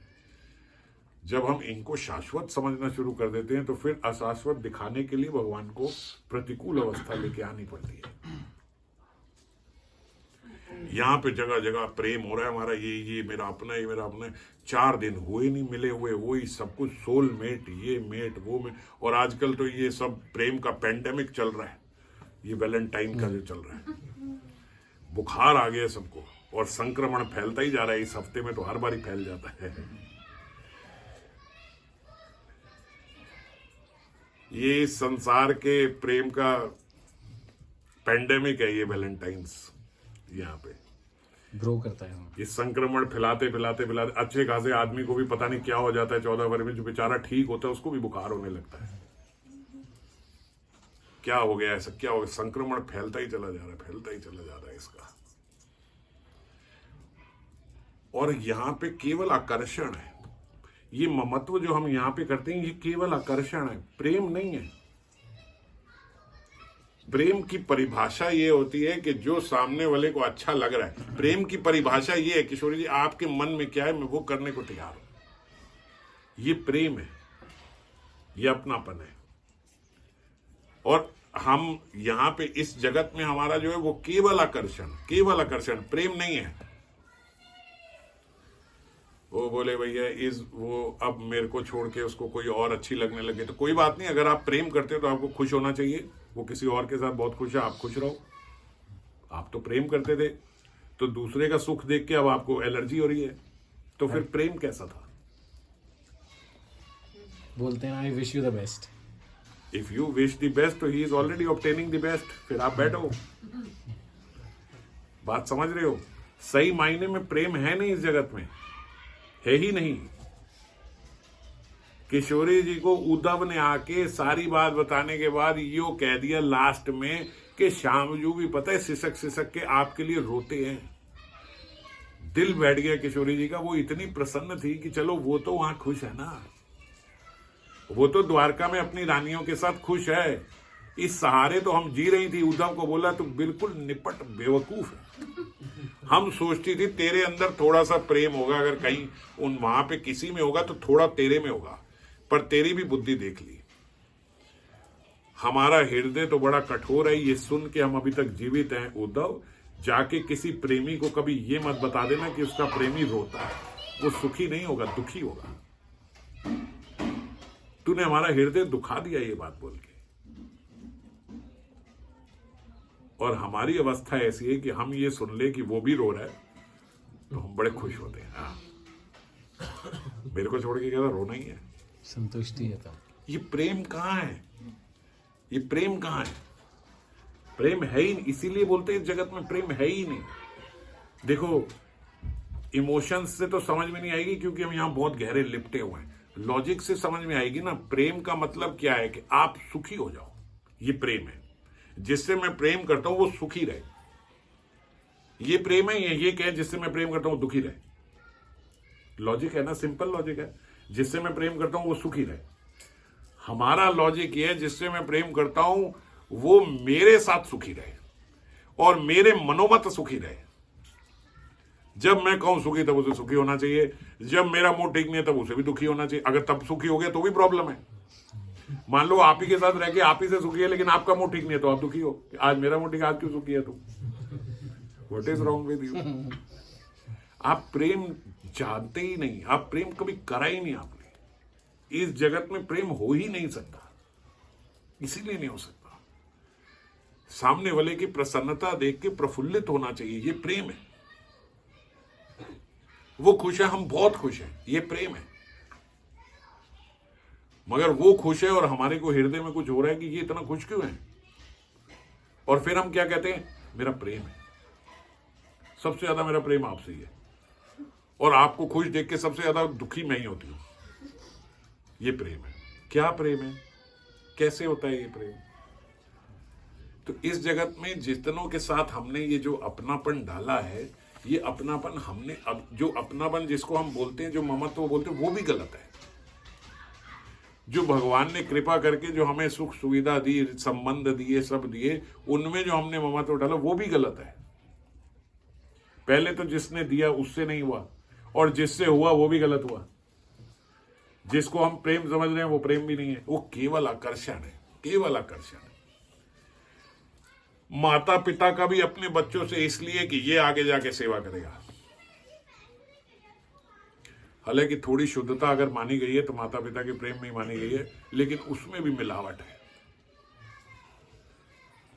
जब हम इनको शाश्वत समझना शुरू कर देते हैं तो फिर अशाश्वत दिखाने के लिए भगवान को प्रतिकूल अवस्था लेके आनी पड़ती है। यहाँ पे जगह जगह प्रेम हो रहा है हमारा, ये मेरा अपना, ये मेरा अपना। 4 दिन हुए नहीं मिले हुए, वही सब कुछ सोलमेट, ये मेट वो मेट। और आजकल तो ये सब प्रेम का पेंडेमिक चल रहा है, ये वैलेंटाइन का जो चल रहा है, बुखार आ गया सबको और संक्रमण फैलता ही जा रहा है। इस हफ्ते में तो हर बार ही फैल जाता है। ये संसार के प्रेम का पेंडेमिक है ये वैलेंटाइंस, यहाँ पे ग्रो करता है। ये संक्रमण फैलाते अच्छे खासे आदमी को भी पता नहीं क्या हो जाता है 14 फरवरी में, जो बेचारा ठीक होता है उसको भी बुखार होने लगता है। क्या हो गया ऐसा, क्या हो गया? संक्रमण फैलता ही चला जा रहा है इसका। और यहाँ पे केवल आकर्षण है, ये ममत्व जो हम यहाँ पे करते हैं ये केवल आकर्षण है, प्रेम नहीं है। प्रेम की परिभाषा ये होती है कि जो सामने वाले को अच्छा लग रहा है। प्रेम की परिभाषा ये है किशोरी जी, आपके मन में क्या है मैं वो करने को तैयार हूं, ये प्रेम है, ये अपनापन है। और हम यहाँ पे इस जगत में हमारा जो है वो केवल आकर्षण, प्रेम नहीं है। वो बोले भैया वो अब मेरे को छोड़ के उसको कोई और अच्छी लगने लगे, तो कोई बात नहीं, अगर आप प्रेम करते हो तो आपको खुश होना चाहिए। वो किसी और के साथ बहुत खुश है, आप खुश रहो। आप तो प्रेम करते थे, तो दूसरे का सुख देख के अब आपको एलर्जी हो रही है, तो फिर प्रेम कैसा था? बोलते हैं I wish you the best. If you wish the best तो he is already obtaining the best. फिर आप बैठो। बात समझ रहे हो? सही मायने में प्रेम है नहीं इस जगत में, है ही नहीं। किशोरी जी को उद्धव ने आके सारी बात बताने के बाद यो कह दिया लास्ट में कि श्यामजू भी पता है सिसक के आपके लिए रोते हैं। दिल बैठ गया किशोरी जी का। वो इतनी प्रसन्न थी कि चलो वो तो वहां खुश है ना, वो तो द्वारका में अपनी रानियों के साथ खुश है। इस सहारे तो हम जी रही थी। उद्धव को बोला तो बिल्कुल निपट बेवकूफ है। हम सोचती थी तेरे अंदर थोड़ा सा प्रेम होगा, अगर कहीं वहां पे किसी में होगा तो थोड़ा तेरे में होगा, पर तेरी भी बुद्धि देख ली। हमारा हृदय तो बड़ा कठोर है, ये सुन के हम अभी तक जीवित हैं। उद्धव, जाके किसी प्रेमी को कभी ये मत बता देना कि उसका प्रेमी रोता है, वो सुखी नहीं होगा, दुखी होगा। तूने हमारा हृदय दुखा दिया ये बात बोल के। और हमारी अवस्था ऐसी है कि हम ये सुन ले कि वो भी रो रहा है तो हम बड़े खुश होते हैं। हाँ, मेरे को छोड़ के क्या रोना ही है। संतुष्टि है तो ये प्रेम कहाँ है? ये प्रेम कहाँ है? प्रेम है ही नहीं, इसीलिए बोलते हैं इस जगत में प्रेम है ही नहीं। देखो, इमोशंस से तो समझ में नहीं आएगी क्योंकि हम यहां बहुत गहरे लिपटे हुए हैं। लॉजिक से समझ में आएगी ना। प्रेम का मतलब क्या है कि आप सुखी हो जाओ, ये प्रेम है। जिससे मैं प्रेम करता हूं वो सुखी रहे, ये प्रेम है। ये कहे जिससे मैं प्रेम करता हूं दुखी रहे। लॉजिक है ना, सिंपल लॉजिक है। जिससे मैं प्रेम करता हूं वो सुखी रहे। हमारा लॉजिक ये है, जिससे मैं प्रेम करता हूं वो मेरे साथ सुखी रहे और मेरे मनोमत सुखी रहे। जब मैं कहूं सुखी तब उसे सुखी होना चाहिए, जब मेरा मूड ठीक नहीं है तब उसे भी दुखी होना चाहिए। अगर तब सुखी हो गया तो भी प्रॉब्लम है। मान लो आप ही के साथ रह के आप ही से सुखी है लेकिन आपका मूड ठीक नहीं है तो आप दुखी हो। आज मेरा मूड ठीक है, आज क्यों सुखी है तू? What is wrong with you? आप प्रेम जानते ही नहीं, आप प्रेम कभी करा ही नहीं आपने। इस जगत में प्रेम हो ही नहीं सकता, इसीलिए नहीं हो सकता। सामने वाले की प्रसन्नता देख के प्रफुल्लित होना चाहिए, ये प्रेम है। वो खुश है, हम बहुत खुश हैं, ये प्रेम है। मगर वो खुश है और हमारे को हृदय में कुछ हो रहा है कि ये इतना खुश क्यों है, और फिर हम क्या कहते हैं? मेरा प्रेम है, सबसे ज्यादा मेरा प्रेम आपसे ही है, और आपको खुश देख के सबसे ज्यादा दुखी मैं ही होती हूं। ये प्रेम है। क्या प्रेम है? कैसे होता है ये प्रेम? तो इस जगत में जितनों के साथ हमने ये जो अपनापन डाला है, ये अपनापन हमने, अब जो अपनापन जिसको हम बोलते हैं, जो ममत्व बोलते हैं, वो भी गलत है। जो भगवान ने कृपा करके जो हमें सुख सुविधा दी, संबंध दिए, सब दिए, उनमें जो हमने ममत्व डाला वो भी गलत है। पहले तो जिसने दिया उससे नहीं हुआ, और जिससे हुआ वो भी गलत हुआ। जिसको हम प्रेम समझ रहे हैं वो प्रेम भी नहीं है, वो केवल आकर्षण है, केवल आकर्षण है। माता पिता का भी अपने बच्चों से इसलिए कि ये आगे जाके सेवा करेगा। हालांकि थोड़ी शुद्धता अगर मानी गई है तो माता पिता के प्रेम में ही मानी गई है, लेकिन उसमें भी मिलावट है।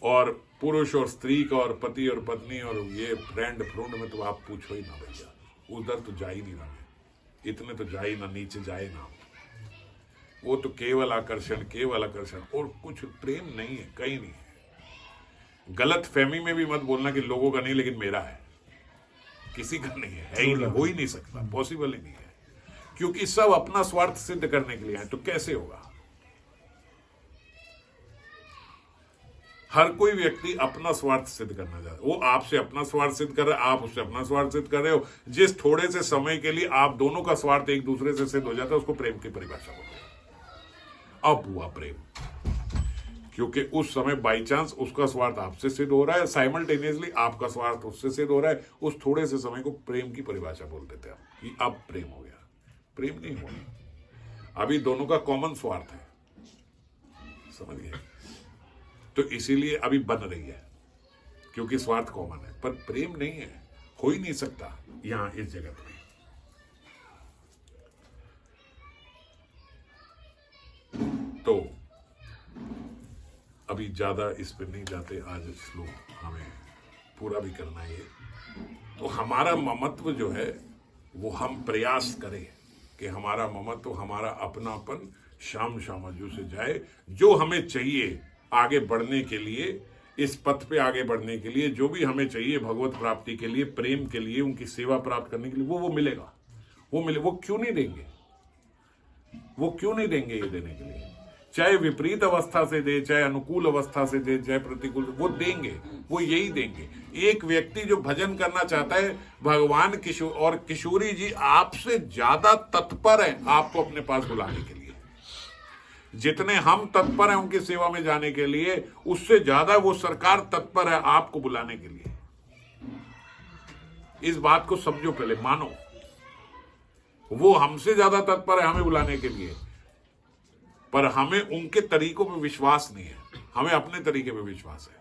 और पुरुष और स्त्री का, और पति और पत्नी, और ये फ्रेंड फ्रूंड में तो आप पूछो ही ना भैया, उधर तो जा ही नहीं रहा, इतने तो जा ही ना, नीचे जाए ना। वो तो केवल आकर्षण, केवल आकर्षण, और कुछ प्रेम नहीं है, कहीं नहीं है। गलत फहमी में भी मत बोलना कि लोगों का नहीं लेकिन मेरा है। किसी का नहीं है ही नहीं, हो ही नहीं सकता, पॉसिबल ही नहीं है, क्योंकि सब अपना स्वार्थ सिद्ध करने के लिए है। तो कैसे होगा? हर कोई व्यक्ति अपना स्वार्थ सिद्ध करना चाहता है। वो आपसे अपना स्वार्थ सिद्ध कर रहा है, आप उससे अपना स्वार्थ सिद्ध कर रहे हो। जिस थोड़े से समय के लिए आप दोनों का स्वार्थ एक दूसरे से सिद्ध हो जाता है, उसको प्रेम की परिभाषा बोलते हैं। अब हुआ प्रेम, क्योंकि उस समय बाई चांस उसका स्वार्थ आपसे सिद्ध हो रहा है, साइमल्टेनियसली आपका स्वार्थ उससे सिद्ध हो रहा है। उस थोड़े से समय को प्रेम की परिभाषा बोल देते हैं। अब प्रेम हो गया। प्रेम नहीं हुआ, अभी दोनों का कॉमन स्वार्थ है, समझ गए? तो इसीलिए अभी बन रही है, क्योंकि स्वार्थ कॉमन है, पर प्रेम नहीं है, हो ही नहीं सकता यहां इस जगत में। तो अभी ज्यादा इस पर नहीं जाते, आज श्लोक हमें पूरा भी करना है। तो हमारा ममत्व जो है वो हम प्रयास करें कि हमारा ममत्व, हमारा अपनापन शाम शामजू से जाए। जो हमें चाहिए आगे बढ़ने के लिए, इस पथ पे आगे बढ़ने के लिए, जो भी हमें चाहिए भगवत प्राप्ति के लिए, प्रेम के लिए, उनकी सेवा प्राप्त करने के लिए, वो मिलेगा। वो क्यों नहीं देंगे? वो क्यों नहीं देंगे ये देने के लिए? चाहे विपरीत अवस्था से दे, चाहे अनुकूल अवस्था से दे, चाहे प्रतिकूल, वो देंगे, वो यही देंगे। एक व्यक्ति जो भजन करना चाहता है, भगवान किशोर और किशोरी जी आपसे ज्यादा तत्पर है आपको अपने पास बुलाने के लिए। जितने हम तत्पर हैं उनकी सेवा में जाने के लिए, उससे ज्यादा वो सरकार तत्पर है आपको बुलाने के लिए। इस बात को समझो, पहले मानो। वो हमसे ज्यादा तत्पर है हमें बुलाने के लिए, पर हमें उनके तरीकों पे विश्वास नहीं है, हमें अपने तरीके पे विश्वास है।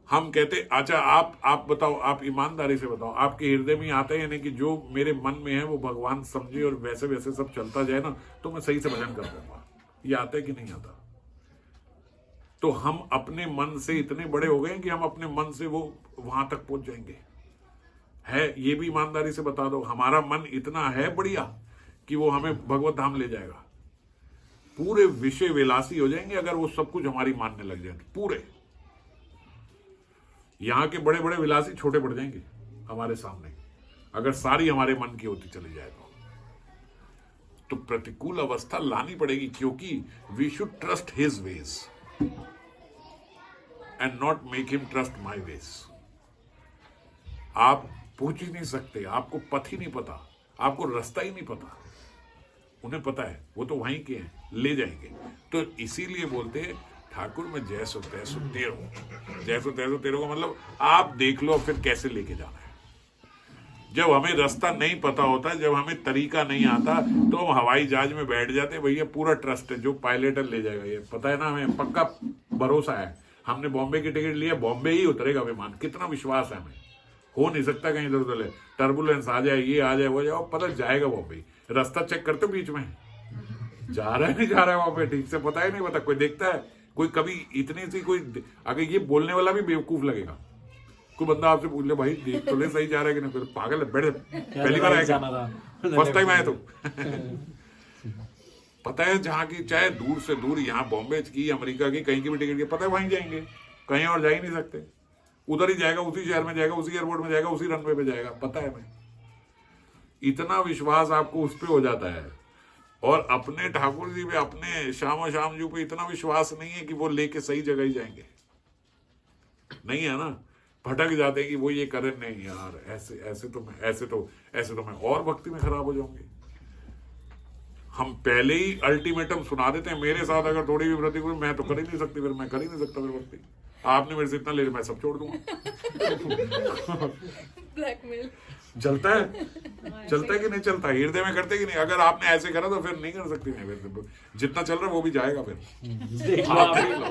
हम कहते, अच्छा आप बताओ, आप ईमानदारी से बताओ, आपके हृदय में आता है यानी कि जो मेरे मन में है वो भगवान समझे और वैसे वैसे सब चलता जाए ना, तो मैं सही से भजन कर पाऊंगा। ये आता है कि नहीं आता? तो हम अपने मन से इतने बड़े हो गए कि हम अपने मन से वो वहां तक पहुंच जाएंगे। है, ये भी ईमानदारी से बता दो, हमारा मन इतना है बढ़िया कि वो हमें भगवत धाम ले जाएगा। पूरे विषय विलासी हो जाएंगे अगर वो सब कुछ हमारी मानने लग जाए। पूरे यहां के बड़े बड़े विलासी छोटे पड़ जाएंगे हमारे सामने अगर सारी हमारे मन की होती चली जाए तो प्रतिकूल अवस्था लानी पड़ेगी, क्योंकि we should trust his ways and not make him trust my ways. आप पूछ ही नहीं सकते, आपको पथ ही नहीं पता, आपको रास्ता ही नहीं पता, उन्हें पता है, वो तो वहीं के हैं, ले जाएंगे। तो इसीलिए बोलते हैं ठाकुर में जैसो तैसो तेरो, जैसो तैसो तेरो का मतलब आप देख लो फिर कैसे लेके जाना है। जब हमें रास्ता नहीं पता होता, जब हमें तरीका नहीं आता, तो हम हवाई जहाज में बैठ जाते, भैया पूरा ट्रस्ट है, जो पायलट ले जाएगा, ये पता है ना, हमें पक्का भरोसा है, हमने बॉम्बे की टिकट लिया, बॉम्बे ही उतरेगा विमान, कितना विश्वास है हमें, हो नहीं सकता कहीं इधर उधर टर्बुलेंस आ जाए, ये आ जाए, वो जाओ, पता जाएगा बॉम्बे। रास्ता चेक करते बीच में जा रहा है नहीं जा रहा है वहां पे, ठीक से पता ही नहीं पता, कोई देखता है, कोई कभी इतनी सी कोई, अगर ये बोलने वाला भी बेवकूफ लगेगा, कोई बंदा आपसे पूछ ले भाई देख तो ले सही जा रहा है कि नहीं, पागल है, बैठ, पहली बार आएगा, फर्स्ट टाइम आया तो पता है जहां की, चाहे दूर से दूर, यहाँ बॉम्बे की, अमेरिका की, कहीं की भी टिकट की, पता है वहीं जाएंगे, कहीं और जा ही नहीं सकते, उधर ही जाएगा, उसी शहर में जाएगा, उसी एयरपोर्ट में जाएगा, उसी रनवे पे जाएगा, पता है हमें। इतना विश्वास आपको उस पे हो जाता है, और अपने ठाकुर जी पे, अपने श्यामा श्याम जी पे इतना विश्वास नहीं है कि वो लेके सही जगह ही जाएंगे, नहीं है ना, भटक जाते हैं कि वो ये करें, नहीं यार ऐसे तो मैं और भक्ति में खराब हो जाऊंगी। हम पहले ही अल्टीमेटम सुना देते हैं, मेरे साथ अगर थोड़ी भी प्रतिकूल, मैं तो कर ही नहीं सकती, फिर मैं कर ही नहीं सकता, फिर भक्ति आपने मेरे से इतना ले लिया, मैं सब छोड़ दूंगा। ब्लैकमेल चलता है कि नहीं चलता, हृदय में करते कि नहीं, अगर आपने ऐसे करा तो फिर नहीं कर सकती, मैं फिर जितना चल रहा है वो भी जाएगा फिर, आप देख लो।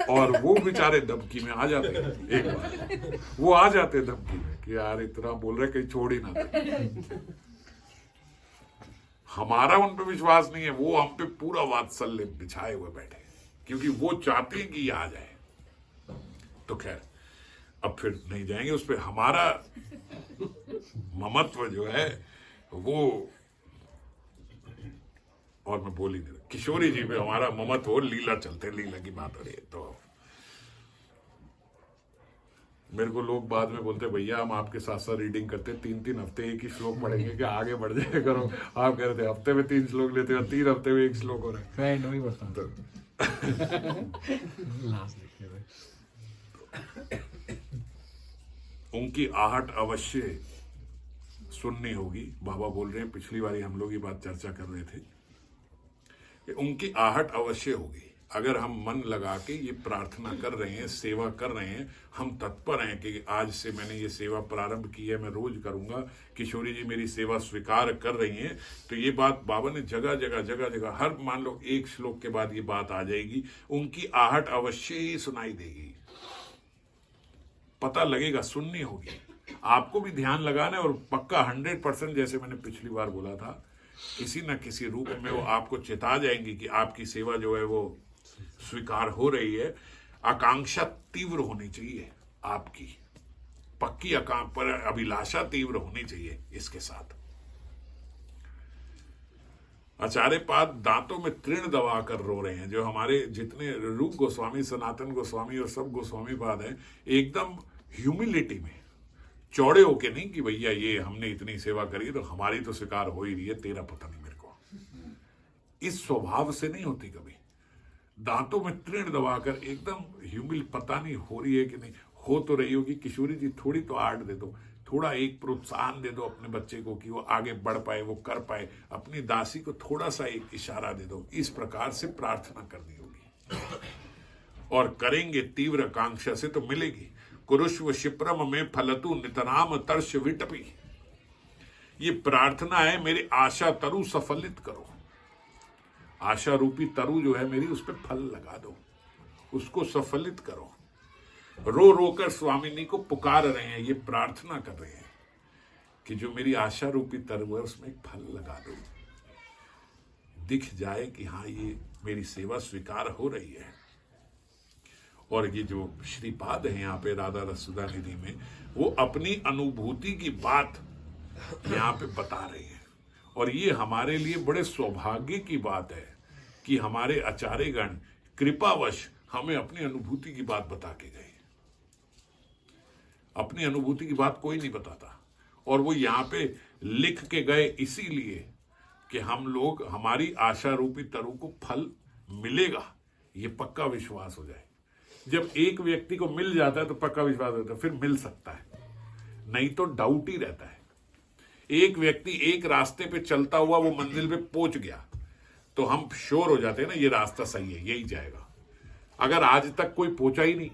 और वो बेचारे धमकी में आ जाते हैं, एक बार वो आ जाते हैं धमकी में कि यार इतना बोल रहे कहीं छोड़ ही ना दे। हमारा उन पे विश्वास नहीं है, वो हम पे पूरा वात्सल्य बिछाए हुए बैठे, क्योंकि वो चाहते हैं कि ये आ जाए। तो खैर अब फिर नहीं जाएंगे उस पर, हमारा ममत्व जो है वो, और मैं बोल ही नहीं, किशोरी जी पे हमारा ममत्व हो, लीला चलते, लीला की बात हो रही है। तो मेरे को लोग बाद में बोलते भैया हम आपके साथ साथ रीडिंग करते, 3-3 हफ्ते एक ही श्लोक पढ़ेंगे कि आगे बढ़ जाए करो, आप कह रहे थे हफ्ते में 3 श्लोक लेते हो, 3 हफ्ते में 1 श्लोक हो रहा है। उनकी आहट अवश्य सुननी होगी, बाबा बोल रहे हैं, पिछली बारी हम लोग ये बात चर्चा कर रहे थे कि उनकी आहट अवश्य होगी, अगर हम मन लगा के ये प्रार्थना कर रहे हैं, सेवा कर रहे हैं, हम तत्पर हैं कि आज से मैंने ये सेवा प्रारंभ की है, मैं रोज करूंगा, किशोरी जी मेरी सेवा स्वीकार कर रही हैं, तो ये बात बाबा ने जगह जगह हर, मान लो 1 श्लोक के बाद ये बात आ जाएगी, उनकी आहट अवश्य ही सुनाई देगी, पता लगेगा, सुननी होगी, आपको भी ध्यान लगाना है, और पक्का 100%, जैसे मैंने पिछली बार बोला था, किसी न किसी रूप में वो आपको चेता जाएंगी कि आपकी सेवा जो है वो स्वीकार हो रही है। आकांक्षा तीव्र होनी चाहिए आपकी, पक्की पर अभिलाषा तीव्र होनी चाहिए इसके साथ। आचार्य पाद दांतों में तृण दबा कर रो रहे हैं, जो हमारे जितने रूप गोस्वामी, सनातन गोस्वामी और सब गोस्वामी पाद हैं, एकदम ह्यूमिलिटी में, चौड़े होके नहीं कि भैया ये हमने इतनी सेवा करी तो हमारी तो स्वीकार हो ही रही है, तेरा पता नहीं मेरे को, इस स्वभाव से नहीं होती कभी। दांतों में तृण दबाकर एकदम ह्यूमिल, पता नहीं हो रही है कि नहीं, हो तो रही होगी, किशोरी जी थोड़ी तो आर्ट दे दो, थोड़ा एक प्रोत्साहन दे दो अपने बच्चे को कि वो आगे बढ़ पाए, वो कर पाए, अपनी दासी को थोड़ा सा एक इशारा दे दो, इस प्रकार से प्रार्थना करनी होगी, और करेंगे तीव्र आकांक्षा से तो मिलेगी। कुरुष्व शिप्रम में फलतु नितराम तर्ष विटपी, ये प्रार्थना है, मेरी आशा तरु सफलित करो, आशा रूपी तरु जो है मेरी, उस पर फल लगा दो, उसको सफलित करो। रो रो कर स्वामिनी को पुकार रहे हैं, ये प्रार्थना कर रहे हैं कि जो मेरी आशा रूपी तरु है उसमें एक फल लगा दो, दिख जाए कि हाँ ये मेरी सेवा स्वीकार हो रही है। और ये जो श्रीपाद है यहाँ पे राधा रसुदा निधि में, वो अपनी अनुभूति की बात यहाँ पे बता रहे हैं, और ये हमारे लिए बड़े सौभाग्य की बात है कि हमारे आचार्यगण कृपावश हमें अपनी अनुभूति की बात बता के गए। अपनी अनुभूति की बात कोई नहीं बताता, और वो यहां पे लिख के गए इसीलिए कि हम लोग, हमारी आशा रूपी तरु को फल मिलेगा, ये पक्का विश्वास हो जाए। जब एक व्यक्ति को मिल जाता है तो पक्का विश्वास होता है, फिर मिल सकता है, नहीं तो डाउट ही रहता है। एक व्यक्ति एक रास्ते पे चलता हुआ वो मंजिल पे पहुंच गया तो हम श्योर हो जाते हैं ना, ये रास्ता सही है, यही जाएगा। अगर आज तक कोई पहुंचा ही नहीं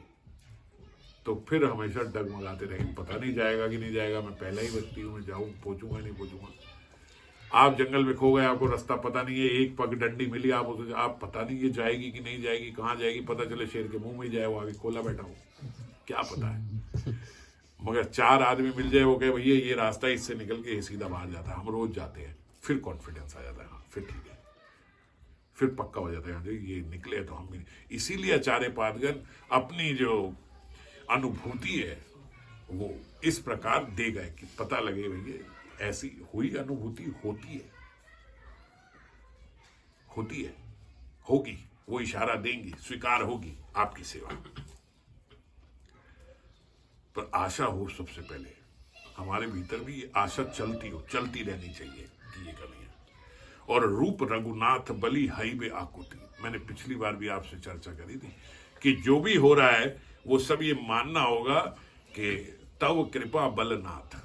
तो फिर हमेशा डगमगाते रहेंगे, पता नहीं जाएगा कि नहीं जाएगा, मैं पहला ही व्यक्ति हूं, मैं जाऊं, पहुंचूंगा नहीं पहुंचूंगा। आप जंगल में खो गए, आपको रास्ता पता नहीं है, एक पगडंडी मिली, आप पता नहीं ये जाएगी कि नहीं जाएगी, कहाँ जाएगी, पता चले शेर के मुंह में ही जाए, वो आगे खोला बैठा हो, क्या पता है। मगर 4 आदमी मिल जाए, वो कहे भैया ये रास्ता इससे निकल के सीधा बाहर जाता है, हम रोज जाते हैं, फिर कॉन्फिडेंस आ जाता है, हाँ फिर ठीक है, फिर पक्का हो जाता है ये निकले तो हम भी। इसीलिए आचार्य पादगण अपनी जो अनुभूति है वो इस प्रकार दे गए कि पता लगे भैया ऐसी हुई अनुभूति होती है, होगी, वो इशारा देंगी, स्वीकार होगी आपकी सेवा। पर आशा हो, सबसे पहले हमारे भीतर भी ये आशा चलती रहनी चाहिए कि ये कमी है। और रूप रघुनाथ बलि हईबे आकुति, मैंने पिछली बार भी आपसे चर्चा करी थी कि जो भी हो रहा है वो सब ये मानना होगा कि तव कृपा बलनाथ।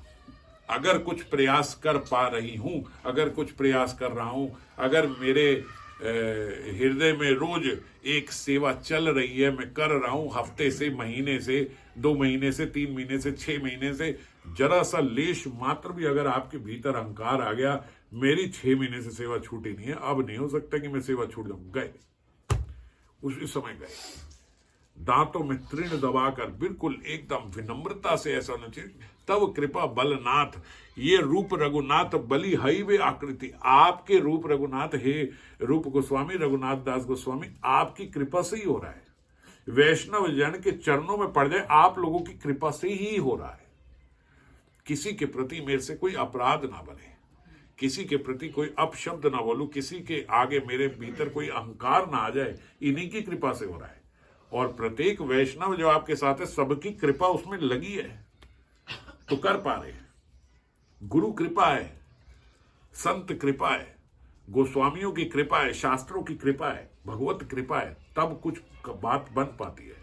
अगर कुछ प्रयास कर पा रही हूं, अगर कुछ प्रयास कर रहा हूं, अगर मेरे हृदय में रोज एक सेवा चल रही है, मैं कर रहा हूं, हफ्ते से, महीने से, 2 महीने से, 3 महीने से, 6 महीने से, जरा सा लेश मात्र भी अगर आपके भीतर अहंकार आ गया, मेरी 6 महीने से सेवा छूटी नहीं है, अब नहीं हो सकता कि मैं सेवा छूट जाऊं, गए, उसी समय गए। दांतों में तृण दबाकर बिल्कुल एकदम विनम्रता से ऐसा होना चाहिए, तब कृपा बलनाथ, ये रूप रघुनाथ बलि हईबे आकृति, आपके रूप रघुनाथ, हे रूप गोस्वामी रघुनाथ दास गोस्वामी, आपकी कृपा से ही हो रहा है। वैष्णव जन के चरणों में पड़ जाए, आप लोगों की कृपा से ही हो रहा है। किसी के प्रति मेरे से कोई अपराध ना बने, किसी के प्रति कोई अपशब्द ना बोलूं, किसी के आगे मेरे भीतर कोई अहंकार ना आ जाए, इन्हीं की कृपा से हो रहा है। और प्रत्येक वैष्णव जो आपके साथ है, सबकी कृपा उसमें लगी है तो कर पा रहे हैं। गुरु कृपा है, संत कृपा है, गोस्वामियों की कृपा है, शास्त्रों की कृपा है, भगवत कृपा है, तब कुछ बात बन पाती है।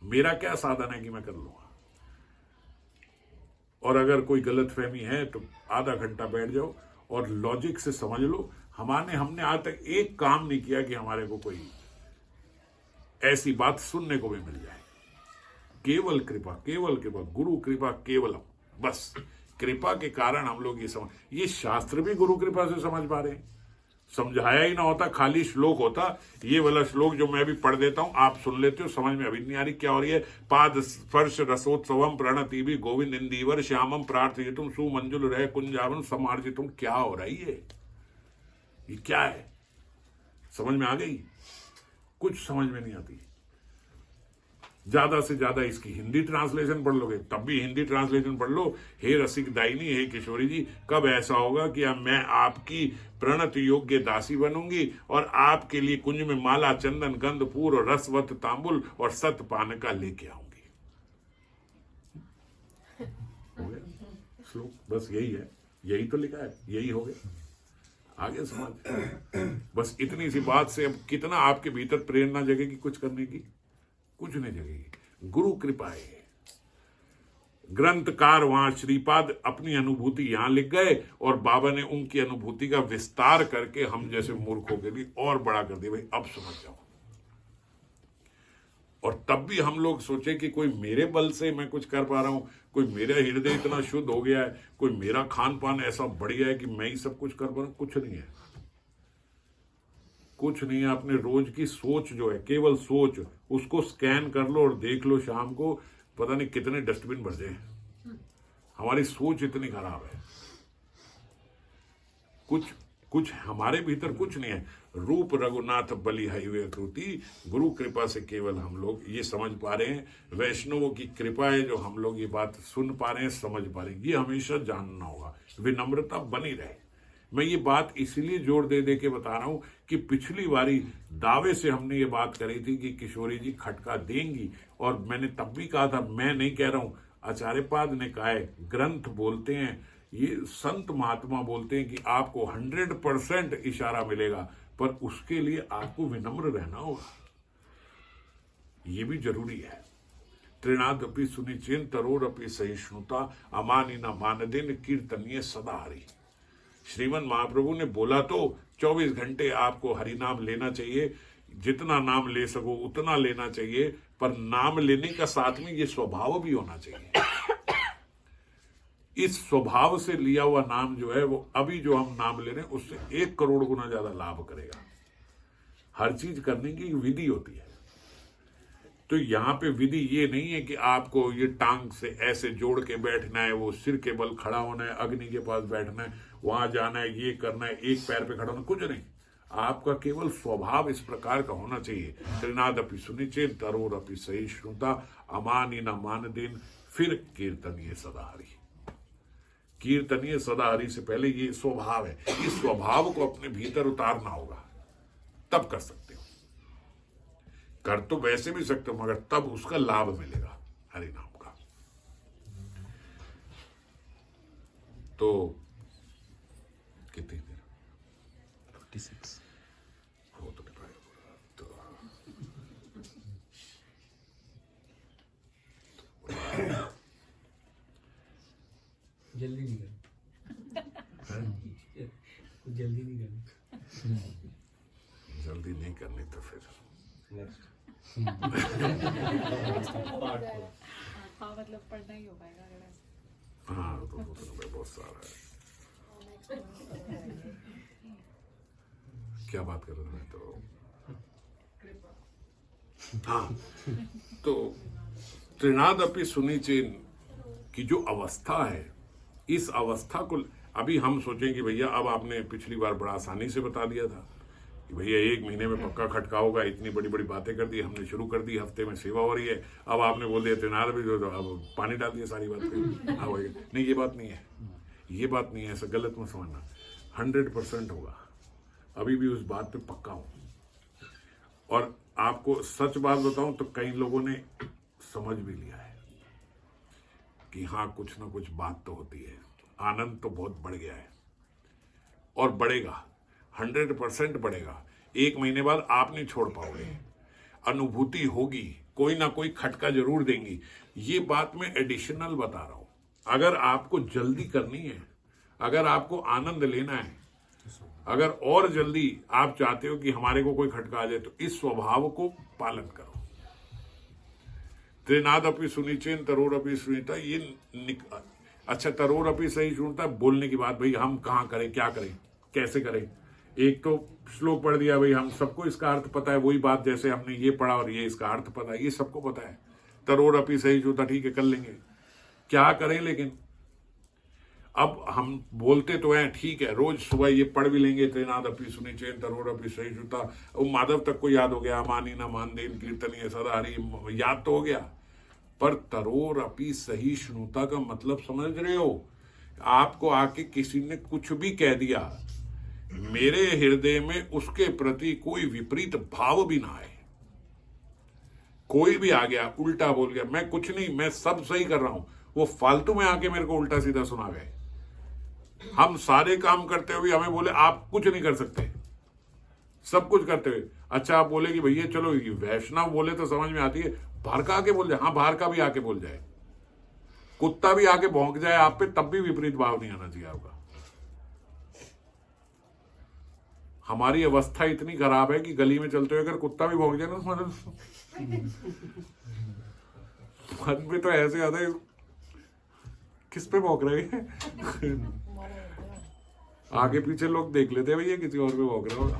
मेरा क्या साधन है कि मैं कर लूंगा। और अगर कोई गलतफहमी है तो आधा घंटा बैठ जाओ और लॉजिक से समझ लो। हमने आज तक एक काम नहीं किया कि हमारे को कोई ऐसी बात सुनने को भी मिल जाए। केवल कृपा, गुरु कृपा केवलम, बस कृपा के कारण हम लोग ये शास्त्र भी गुरु कृपा से समझ पा रहे हैं। समझाया ही ना होता, खाली श्लोक होता, ये वाला श्लोक जो मैं भी पढ़ देता हूं, आप सुन लेते हो, समझ में अभी नहीं आ रही क्या हो रही है। पाद स्पर्श रसोत्सवम प्रणति भी गोविंद इंदीवर श्यामम प्रार्थयितुम सुमंजुल रह कुंजावन समार्जितुम, क्या हो रही है, ये क्या है, समझ में आ गई? कुछ समझ में नहीं आती। ज्यादा से ज्यादा इसकी हिंदी ट्रांसलेशन पढ़ लोगे, तब भी हिंदी ट्रांसलेशन पढ़ लो। हे रसिक दायिनी, हे किशोरी जी, कब ऐसा होगा कि अब मैं आपकी प्रणत योग्य दासी बनूंगी और आपके लिए कुंज में माला, चंदन, गंध, पूर और रसवत तांबुल और सत पान का लेके आऊंगी। हो गया श्लोक, बस यही है, यही तो लिखा है, यही हो गया, आगे समझ। बस इतनी सी बात से अब कितना आपके भीतर प्रेरणा जगेगी कुछ करने की? कुछ नहीं जगेगी। गुरु कृपा है। ग्रंथकार वहां श्रीपाद अपनी अनुभूति यहां लिख गए और बाबा ने उनकी अनुभूति का विस्तार करके हम जैसे मूर्खों के लिए और बड़ा कर दिया, भाई अब समझ जाओ। और तब भी हम लोग सोचे कि कोई मेरे बल से मैं कुछ कर पा रहा हूं, कोई मेरा हृदय इतना शुद्ध हो गया है, कोई मेरा खान पान ऐसा बढ़िया है कि मैं ही सब कुछ कर पा रहा हूं। कुछ नहीं है, कुछ नहीं है। अपने रोज की सोच जो है, केवल सोच, उसको स्कैन कर लो और देख लो शाम को पता नहीं कितने डस्टबिन भर जाए। हमारी सोच इतनी खराब है। कुछ हमारे भीतर कुछ नहीं है। रूप रघुनाथ बलि हईबे आकृति, गुरु कृपा से केवल हम लोग ये समझ पा रहे हैं। वैष्णवों की कृपा है जो हम लोग ये बात सुन पा रहे हैं, समझ पा रहे हैं। ये हमेशा जानना होगा, विनम्रता बनी रहे। मैं ये बात इसलिए जोर दे दे के बता रहा हूं कि पिछली बारी दावे से हमने ये बात करी थी कि किशोरी जी खटका देंगी, और मैंने तब भी कहा था, मैं नहीं कह रहा हूं, आचार्यपाद ने कहा है, ग्रंथ बोलते हैं, ये संत महात्मा बोलते हैं कि आपको 100% इशारा मिलेगा, पर उसके लिए आपको विनम्र रहना होगा, ये भी जरूरी है। त्रिनादपि सुनिचेन तरोरपि सहिष्णुता अमानिना मानदेन कीर्तनीय सदा हरि। श्रीमन महाप्रभु ने बोला तो 24 घंटे आपको हरि नाम लेना चाहिए, जितना नाम ले सको उतना लेना चाहिए, पर नाम लेने का साथ में ये स्वभाव भी होना चाहिए। इस स्वभाव से लिया हुआ नाम जो है वो अभी जो हम नाम ले रहे हैं उससे 1 करोड़ गुना ज्यादा लाभ करेगा। हर चीज करने की विधि होती है, तो यहां पे विधि ये नहीं है कि आपको ये टांग से ऐसे जोड़ के बैठना है, वो सिर के बल खड़ा होना है, अग्नि के पास बैठना है, वहां जाना है, ये करना है, एक पैर पे खड़ा होना, कुछ नहीं। आपका केवल स्वभाव इस प्रकार का होना चाहिए। त्रिनादपि सुनिचेन तरोरपि सहिष्णुता अमानिना मानदेन, फिर कीर्तनीय सदा हरि। कीर्तनीय सदा हरि से पहले ये स्वभाव है, इस स्वभाव को अपने भीतर उतारना होगा, तब कर सकते हो। कर तो वैसे भी सकते हो, मगर तब उसका लाभ मिलेगा हरि नाम का। तो कितनी देर 46 हो तो नहीं पाएगा, तो जल्दी नहीं करनी, जल्दी नहीं करनी, जल्दी नहीं करनी तो फिर नेक्स्ट हाँ मतलब पढ़ना ही हो पाएगा अगर ऐसा। हाँ तो बहुत सारा है। क्या बात कर रहे थे? तो हाँ, तो त्रिनादपि सुनिचेन की जो अवस्था है, इस अवस्था को अभी हम सोचें कि भैया अब आपने पिछली बार बड़ा आसानी से बता दिया था कि भैया 1 महीने में पक्का खटका होगा, इतनी बड़ी बड़ी बातें कर दी हमने, शुरू कर दी, हफ्ते में सेवा हो रही है। अब आपने बोल दिया त्रिनादपि, तो अब पानी डाल दिया सारी बात पे। हाँ भाई, नहीं ये बात नहीं है, ये बात नहीं है, ऐसा गलत मत समझना। 100% होगा, अभी भी उस बात पे पक्का हूं। और आपको सच बात बताऊं तो कई लोगों ने समझ भी लिया है कि हाँ कुछ ना कुछ बात तो होती है। आनंद तो बहुत बढ़ गया है और बढ़ेगा, 100% बढ़ेगा। 1 महीने बाद आप नहीं छोड़ पाओगे, अनुभूति होगी, कोई ना कोई खटका जरूर देंगी। ये बात मैं एडिशनल बता रहा हूं। अगर आपको जल्दी करनी है, अगर आपको आनंद लेना है, अगर और जल्दी आप चाहते हो कि हमारे को कोई खटका आ जाए, तो इस स्वभाव को पालन करो। त्रिनादपि सुनिचेन तरोरपि सुनीता, ये अच्छा तरोरपि सही सुनता बोलने की बात, भाई हम कहाँ करें, क्या करें, कैसे करें। एक तो श्लोक पढ़ दिया, भाई हम सबको इसका अर्थ पता है, वही बात जैसे हमने ये पढ़ा और ये इसका अर्थ पता है, ये सबको पता है। तरोरपि सही सुनता, ठीक है कर लेंगे, क्या करें। लेकिन अब हम बोलते तो हैं, ठीक है, रोज सुबह ये पढ़ भी लेंगे, त्रिनादपि सुनिचेन तरोरपि सहिष्णुता, वो माधव तक को याद हो गया, मानिना मानदेन कीर्तनीय सदा हरि, याद तो हो गया। पर तरोरपि सहिष्णुता का मतलब समझ रहे हो? आपको आके किसी ने कुछ भी कह दिया, मेरे हृदय में उसके प्रति कोई विपरीत भाव भी ना आए। कोई भी आ गया उल्टा बोल गया, मैं कुछ नहीं, मैं सब सही कर रहा हूं, वो फालतू में आके मेरे को उल्टा सीधा सुना गए। हम सारे काम करते हुए हमें बोले आप कुछ नहीं कर सकते, सब कुछ करते हुए। अच्छा आप बोले कि भैया चलो ये वैष्णव बोले तो समझ में आती है, बाहर का आके बोल जाए, हाँ बाहर का भी आके बोल जाए, कुत्ता भी आके भौंक जाए आप पे, तब भी विपरीत भाव नहीं आना चाहिए आपका। हमारी अवस्था इतनी खराब है कि गली में चलते हुए अगर कुत्ता भी भौंक जाए ना, मन में तो ऐसे आता है किस पे भौंक रहे हैं। आगे पीछे लोग देख लेते हैं भैया किसी और पे भौंक रहा होगा।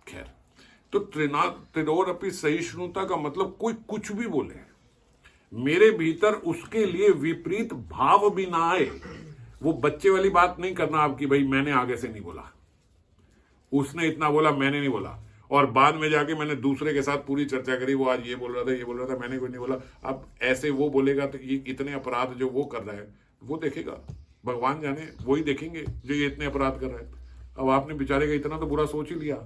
खैर, तो त्रिनादपि सहिष्णुता का मतलब कोई कुछ भी बोले, मेरे भीतर उसके लिए विपरीत भाव भी ना आए। वो बच्चे वाली बात नहीं करना आपकी, भाई मैंने आगे से नहीं बोला, उसने इतना बोला, मैंने नहीं बोला, और बाद में जाके मैंने दूसरे के साथ पूरी चर्चा करी, वो आज ये बोल रहा था, ये बोल रहा था, मैंने कोई नहीं बोला। अब ऐसे वो बोलेगा तो ये इतने अपराध जो वो कर रहा है वो देखेगा, भगवान जाने, वही देखेंगे जो ये इतने अपराध कर रहे हैं। अब आपने बेचारे का इतना तो बुरा सोच ही लिया,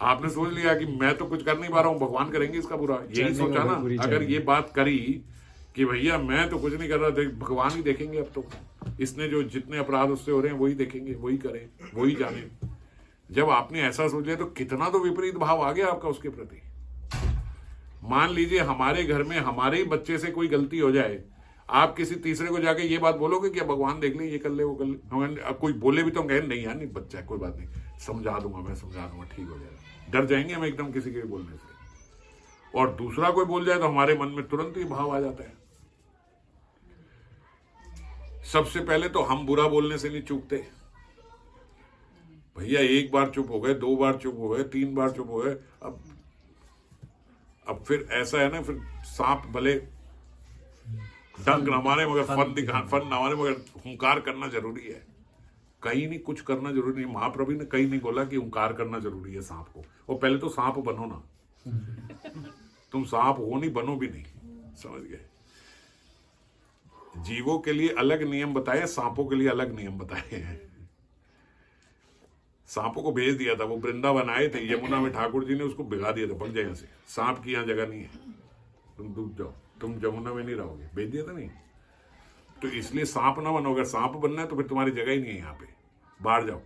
आपने सोच लिया कि मैं तो कुछ कर नहीं पा रहा हूं, भगवान करेंगे इसका बुरा, यही सोचा ना। अगर ये बात करी कि भैया मैं तो कुछ नहीं कर रहा, भगवान ही देखेंगे अब तो, इसने जो जितने अपराध उससे हो रहे हैं वही देखेंगे, वही करें, वही जाने। जब आपने ऐसा सोच लिया तो कितना तो विपरीत भाव आ गया आपका उसके प्रति। मान लीजिए हमारे घर में हमारे ही बच्चे से कोई गलती हो जाए, आप किसी तीसरे को जाके ये बात बोलोगे कि भगवान देख ले, ये कर ले, वो कर ले। हमें कोई बोले भी तो हम कहें नहीं यार, नहीं बच्चा है, कोई बात नहीं, समझा दूंगा, मैं समझा दूंगा, ठीक हो जाएगा। डर जाएंगे हम एकदम किसी के बोलने से। और दूसरा कोई बोल जाए तो हमारे मन में तुरंत ही भाव आ जाता है। सबसे पहले तो हम बुरा बोलने से नहीं चूकते भैया, एक बार चुप हो गए, 2 बार चुप हो गए, 3 बार चुप हो गए, अब फिर ऐसा है ना, फिर सांप भले डंक न मारे मगर फन न मारे, मगर हुंकार करना जरूरी है। कहीं नहीं कुछ करना जरूरी नहीं। महाप्रभु ने कहीं नहीं बोला कि हुंकार करना जरूरी है सांप को। और पहले तो सांप बनो ना, तुम सांप हो नहीं, बनो भी नहीं, समझ गए। जीवों के लिए अलग नियम बताए, सांपों के लिए अलग नियम बताए हैं। सांपों को भेज दिया था, वो वृंदावन आए थे, यमुना में ठाकुर जी ने उसको भिगा दिया था, भाग जाए यहाँ से, सांप की यहाँ जगह नहीं है, तुम डूब जाओ, तुम यमुना में नहीं रहोगे, भेज दिया था नहीं। तो इसलिए सांप ना बनो, अगर सांप बनना है तो फिर तुम्हारी जगह ही नहीं है यहाँ पे, बाहर जाओ।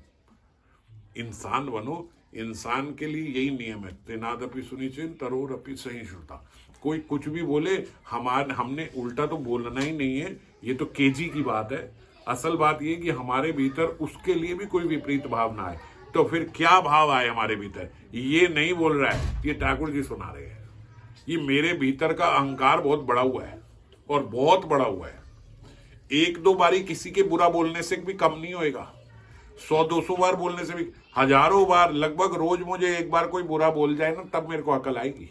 इंसान बनो, इंसान के लिए यही नियम है। तेनादपि सुनिचिन तरोरपि सहिष्णुता। कोई कुछ भी बोले, हमने उल्टा तो बोलना ही नहीं है, ये तो केजी की बात है। असल बात ये कि हमारे भीतर उसके लिए भी कोई विपरीत भाव ना आए। तो फिर क्या भाव आए हमारे भीतर, ये नहीं बोल रहा है, ये ठाकुर जी सुना रहे हैं। ये मेरे भीतर का अहंकार बहुत बड़ा हुआ है, और बहुत बड़ा हुआ है। 1-2 बारी किसी के बुरा बोलने से भी कम नहीं होएगा, 100-200 बार बोलने से भी, हजारों बार, लगभग रोज मुझे एक बार कोई बुरा बोल जाए ना, तब मेरे को अकल आएगी।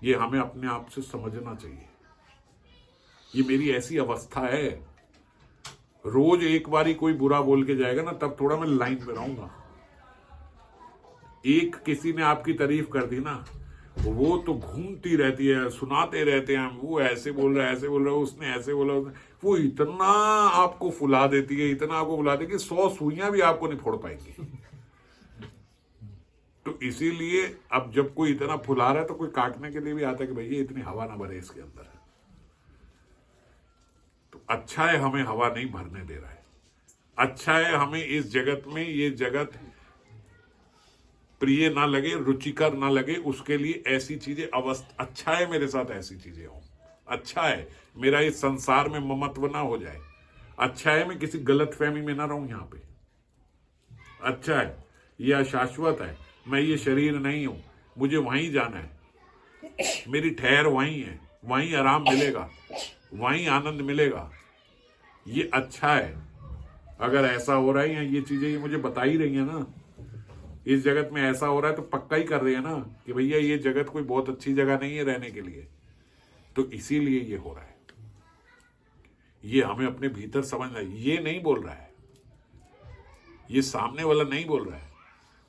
ये हमें अपने आप से समझना चाहिए। ये मेरी ऐसी अवस्था है, रोज एक बारी कोई बुरा बोल के जाएगा ना, तब थोड़ा मैं लाइन पे रहूंगा। एक किसी ने आपकी तारीफ कर दी ना, वो तो घूमती रहती है, सुनाते रहते हैं, वो ऐसे बोल रहा है, ऐसे बोल रहा है, उसने ऐसे बोला, वो इतना आपको फुला देती है, इतना आपको फुला देती है कि 100 सुइयां भी आपको नहीं फोड़ पाएंगी। तो इसीलिए अब जब कोई इतना फुला रहा है तो कोई काटने के लिए भी आता है कि भैया इतनी हवा ना भरे इसके अंदर। तो अच्छा है हमें हवा नहीं भरने दे रहा है, अच्छा है हमें इस जगत में, ये जगत प्रिय ना लगे, रुचिकर ना लगे, उसके लिए ऐसी चीजें अच्छा है मेरे साथ ऐसी चीजें हो, अच्छा है मेरा इस संसार में ममत्व ना हो जाए, अच्छा है मैं किसी गलत फहमी में ना रहूं यहाँ पे, अच्छा है ये अशाश्वत है, मैं ये शरीर नहीं हूं, मुझे वहीं जाना है, मेरी ठहर वहीं है, वहीं आराम मिलेगा, वहीं आनंद मिलेगा, ये अच्छा है। अगर ऐसा हो रहा है या ये चीजें ये मुझे बता ही रही है ना, इस जगत में ऐसा हो रहा है तो पक्का ही कर रही है ना कि भैया ये जगत कोई बहुत अच्छी जगह नहीं है रहने के लिए, तो इसीलिए ये हो रहा है। ये हमें अपने भीतर समझना है। ये नहीं बोल रहा है, ये सामने वाला नहीं बोल रहा है,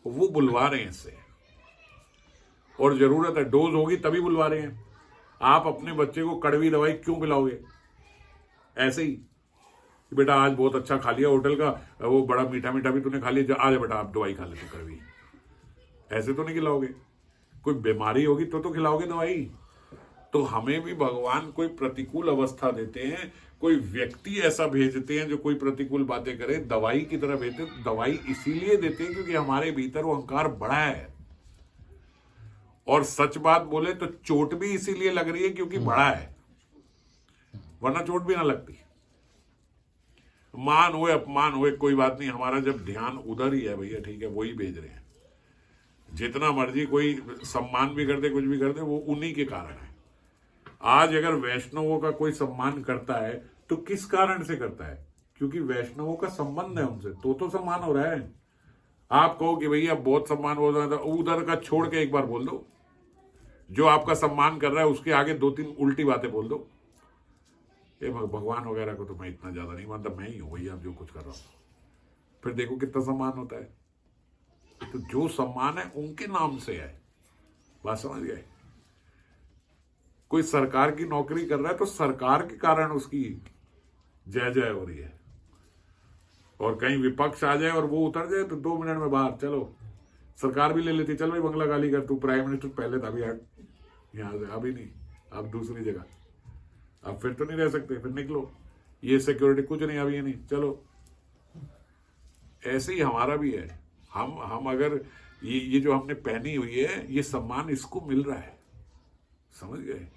वो बुलवा रहे हैं इससे, और जरूरत है, डोज होगी तभी बुलवा रहे हैं। आप अपने बच्चे को कड़वी दवाई क्यों पिलाओगे? ऐसे ही बेटा आज बहुत अच्छा खा लिया होटल का, वो बड़ा मीठा मीठा भी तूने खा लिया, आ जा बेटा आप दवाई खा ले तू कड़वी, ऐसे तो नहीं खिलाओगे। कोई बीमारी होगी तो खिलाओगे दवाई। तो हमें भी भगवान कोई प्रतिकूल अवस्था देते हैं, कोई व्यक्ति ऐसा भेजते हैं जो कोई प्रतिकूल बातें करे, दवाई की तरह भेजते हैं। दवाई इसीलिए देते हैं क्योंकि हमारे भीतर वो अहंकार बड़ा है, और सच बात बोले तो चोट भी इसीलिए लग रही है क्योंकि बड़ा है, वरना चोट भी ना लगती। मान हुए अपमान हुए कोई बात नहीं, हमारा जब ध्यान उधर ही है भैया, ठीक है, वही भेज रहे हैं। जितना मर्जी कोई सम्मान भी कर दे, कुछ भी कर दे, वो उन्हीं के कारण है। आज अगर वैष्णवों का कोई सम्मान करता है तो किस कारण से करता है? क्योंकि वैष्णवों का संबंध है उनसे, तो सम्मान हो रहा है। आप कहो कि भैया बहुत सम्मान हो रहा है, उधर का छोड़ के एक बार बोल दो, जो आपका सम्मान कर रहा है उसके आगे 2-3 उल्टी बातें बोल दो। ये भगवान वगैरह को तो मैं इतना ज्यादा नहीं मानता, मैं ही हूं भैया जो कुछ कर रहा हूं। फिर देखो कितना सम्मान होता है। तो जो सम्मान है उनके नाम से है, बात समझ गए? कोई सरकार की नौकरी कर रहा है तो सरकार के कारण उसकी जय जय हो रही है। और कहीं विपक्ष आ जाए और वो उतर जाए तो 2 मिनट में बाहर, चलो सरकार भी ले लेती, चल भाई बंगला खाली कर, तू प्राइम मिनिस्टर पहले था, अभी हट यहाँ से, अभी नहीं, अब दूसरी जगह, अब फिर तो नहीं रह सकते, फिर निकलो, ये सिक्योरिटी कुछ नहीं, अभी ये नहीं, चलो। ऐसे ही हमारा भी है। हम अगर ये जो हमने पहनी हुई है, ये सम्मान इसको मिल रहा है, समझ गए,